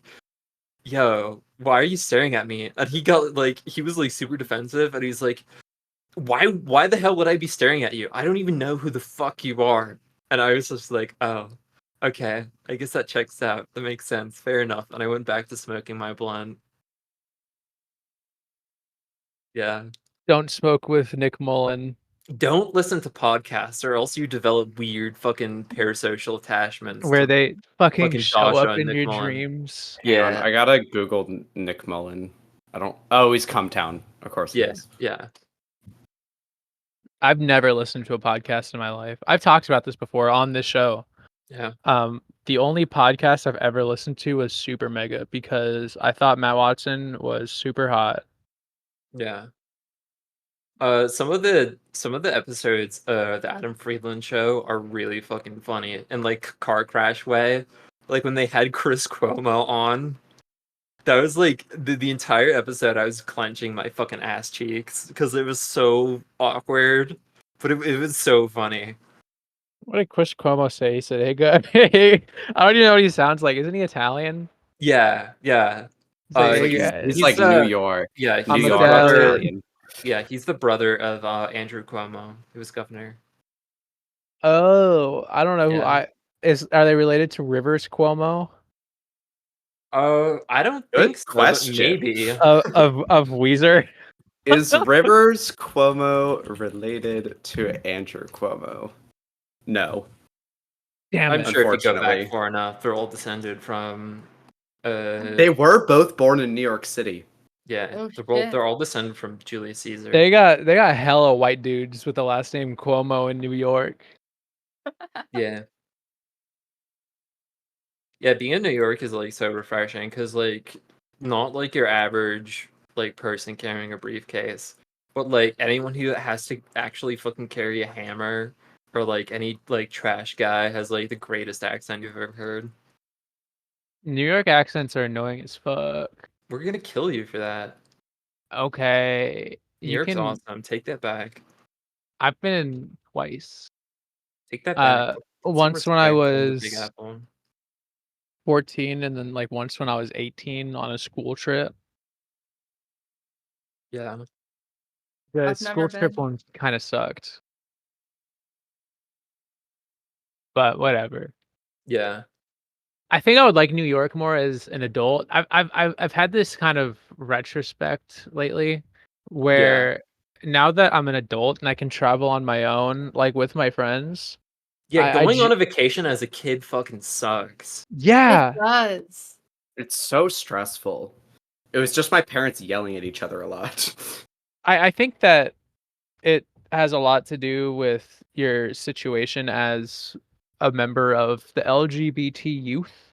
"Yo, why are you staring at me?" And he got like he was like super defensive, and he's like, why the hell would I be staring at you? I don't even know who the fuck you are." And I was just like, "Oh, okay. I guess that checks out. That makes sense. Fair enough." And I went back to smoking my blunt. Yeah. Don't smoke with Nick Mullen. Don't listen to podcasts, or else you develop weird fucking parasocial attachments Where to they fucking fucking show Dasha up and in Nick your Mullen. dreams. Hang on, Yeah. I gotta Google Nick Mullen. I don't. Oh, he's Come Town. Of course he Yeah. is. Yeah. I've never listened to a podcast in my life. I've talked about this before on this show. Yeah. The only podcast I've ever listened to was Super Mega because I thought Matt Watson was super hot. Yeah. Some of the episodes, the Adam Friedland show are really fucking funny in like car crash way. Like when they had Chris Cuomo on, that was like the entire episode. I was clenching my fucking ass cheeks because it was so awkward, but it was so funny. What did Chris Cuomo say? He said, "Hey, guy." Hey, I don't even know what he sounds like. Isn't he Italian? Yeah, yeah. He's like, He's "Hey, like guys, he's like New York, Yeah, New I'm he's the York brother. Italian." Italian. Yeah, he's the brother of Andrew Cuomo. He was governor. Oh, I don't know who Yeah. I is. Are they related to Rivers Cuomo I don't Good think so, but question. maybe. of Weezer? Is Rivers Cuomo related to Andrew Cuomo? No, Damn I'm it! sure if you go back unfortunately. far enough, they're all descended from They were both born in New York City. yeah, Oh they're shit. all descended from Julius Caesar. They got hella white dudes with the last name Cuomo in New York. Yeah. Yeah, being in New York is like so refreshing because like not like your average like person carrying a briefcase, but like anyone who has to actually fucking carry a hammer, or like any like trash guy has like the greatest accent you've ever heard. New York accents are annoying as fuck. We're gonna kill you for that. Okay, New you York's can. awesome. Take that back. I've been twice. Take that back. Put some Once when I respect on the Big was Apple. 14, and then like once when I was 18 on a school trip. Yeah. The I've never school trip been. one kind of sucked, but whatever. Yeah. I think I would like New York more as an adult. I've had this kind of retrospect lately, Yeah. where now that I'm an adult and I can travel on my own, like with my friends, Yeah, going on a vacation as a kid fucking sucks. It yeah, does. It's so stressful. It was just my parents yelling at each other a lot. I think that it has a lot to do with your situation as a member of the LGBT youth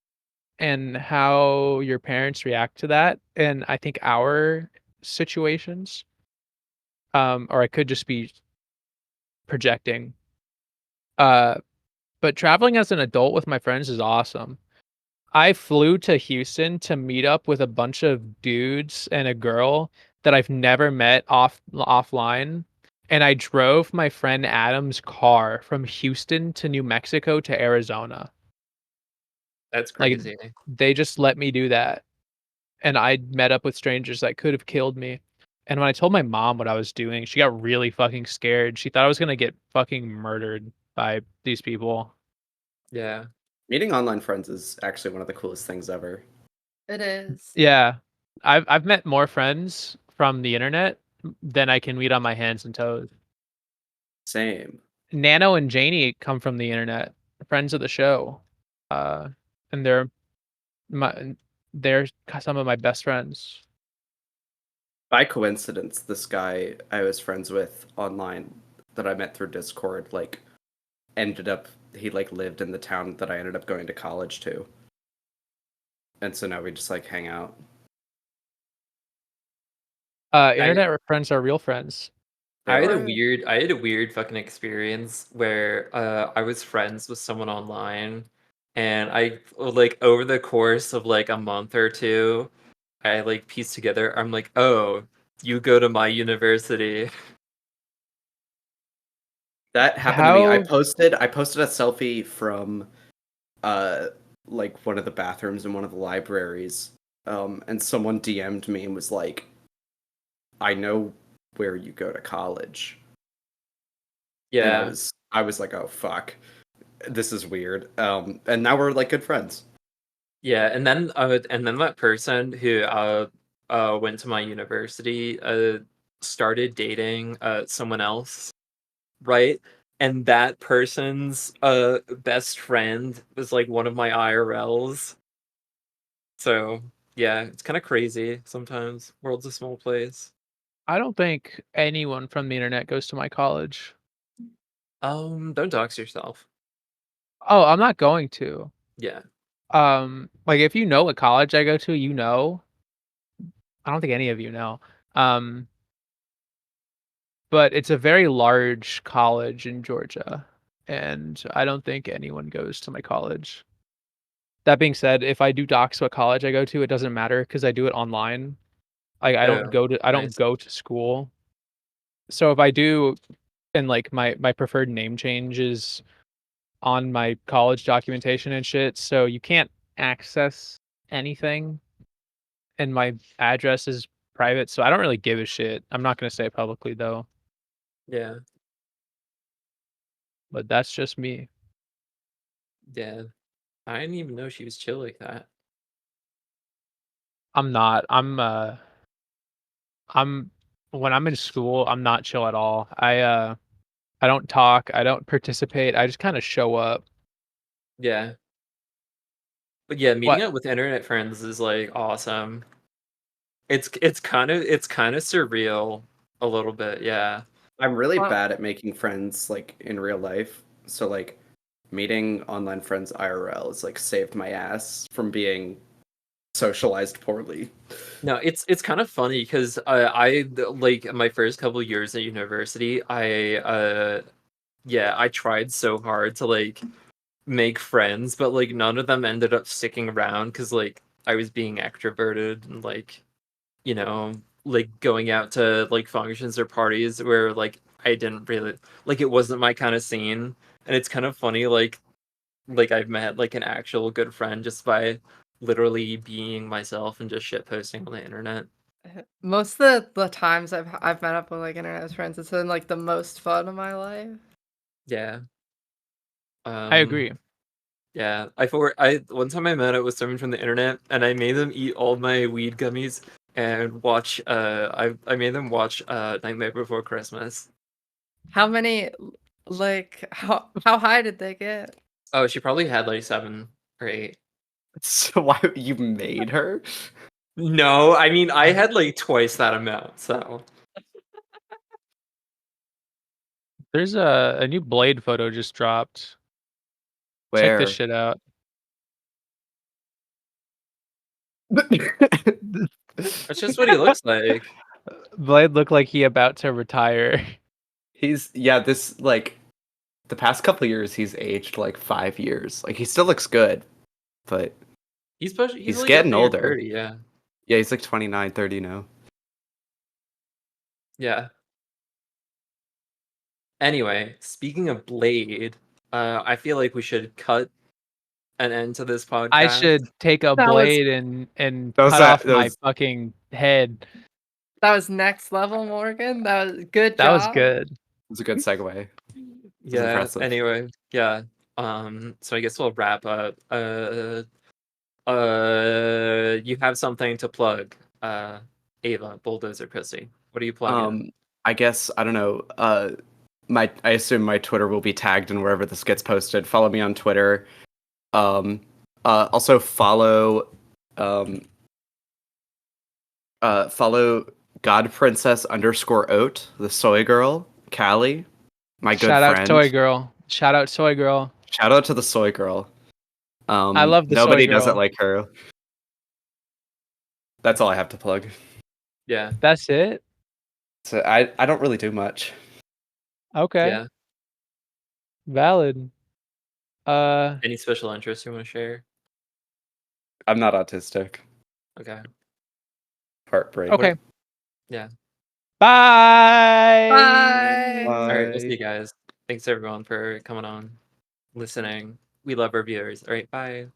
and how your parents react to that. And I think our situations, or I could just be projecting. Uh, but traveling as an adult with my friends is awesome. I flew to Houston to meet up with a bunch of dudes and a girl that I've never met offline. And I drove my friend Adam's car from Houston to New Mexico to Arizona. That's Like crazy. they just let me do that. And I met up with strangers that could have killed me. And when I told my mom what I was doing, she got really fucking scared. She thought I was gonna get fucking murdered by these people. Yeah. Meeting online friends is actually one of the coolest things ever. It is. Yeah. I've met more friends from the internet than I can meet on my hands and toes. Same. Nano and Janie come from the internet, friends of the show. Uh and my they're some of my best friends. By coincidence, this guy I was friends with online that I met through Discord, like, ended up he like lived in the town that I ended up going to college to. and so now we just like hang out. Internet friends are real friends. They I had are. a weird fucking experience where I was friends with someone online, and I like over the course of like a month or two, I like pieced together. I'm like, oh, you go to my university. That happened to me. I How posted a selfie from uh like one of the bathrooms in one of the libraries. And someone DM'd me and was like, I know where you go to college. And Yeah, I was like, oh fuck. This is weird. And now we're like good friends. yeah, and then that person who went to my university started dating someone else, right? And that person's best friend was like one of my IRLs. So yeah, it's kind of crazy sometimes. World's a small place. I don't think anyone from the internet goes to my college. Don't dox yourself. Oh, I'm not going to. Yeah, Like if you know what college I go to, you know. I don't think any of you know. Um, but it's a very large college in Georgia, and I don't think anyone goes to my college. That being said, if I do dox what college I go to, it doesn't matter because I do it online. Like oh, I don't nice. go to school. So if I do, and like my preferred name change is on my college documentation and shit, so you can't access anything, and my address is private, so I don't really give a shit. I'm not gonna say it publicly though, Yeah, but that's just me. yeah. I didn't even know she was chill like that. I'm not. I'm when I'm in school, I'm not chill at all. I don't talk, I don't participate, I just kind of show up. Yeah, but yeah, meeting What? up with internet friends is like awesome. It's kind of surreal a little bit. Yeah, I'm really Well, bad at making friends like in real life. So like meeting online friends IRL has like saved my ass from being socialized poorly. no, it's kind of funny because like my first couple years at university, I tried so hard to like make friends, but like none of them ended up sticking around because like I was being extroverted and like you know like going out to like functions or parties where like I didn't really like it wasn't my kind of scene, and it's kind of funny like I've met like an actual good friend just by literally being myself and just shit posting on the internet. most of the times I've met up with like internet friends, it's been like the most fun of my life. Yeah. I Um agree. yeah. I one time I met up with someone from the internet and I made them eat all my weed gummies and watch I made them watch Nightmare Before Christmas. How many, like, how high did they get? Oh, she probably had like 7 or 8. So why you made her? No, I mean I had like twice that amount, so There's a new Blade photo just dropped. Check this Where? shit out. that's just what he looks like. Blade looked like he about to retire. He's yeah, this like the past couple years he's aged like 5 years. Like he still looks good, but He's he's like up getting near older. 30, yeah. Yeah, he's like 29, 30 now. Yeah. Anyway, speaking of Blade, I feel like we should cut an end to this I podcast. should take a That was blade and That was cut off that my was fucking head. that was next level, Morgan. That was good That was job. good. was a good segue. It was Yeah, impressive. anyway, yeah. So I guess we'll wrap up. You have something to plug. Ava, bulldozer pussy. What are you plugging? I guess I don't know. I assume my Twitter will be tagged in wherever this gets posted. Follow me on Twitter. Um, also um, follow God Princess _ Oat, the soy girl, Callie, my good Shout out Toy friend. Girl. Shout out Soy Girl. Shout out to the soy girl. I love the Soy Nobody doesn't Girl. like her. That's all I have to plug. Yeah. That's it? So I don't really do much. Okay. Yeah. Valid. Any special interests you want to share? I'm not autistic. Okay. Heartbreak. Okay. Yeah. Bye. Bye. All right. We'll Bye. see you guys. Thanks everyone for coming on, listening. We love our viewers. All right. Bye.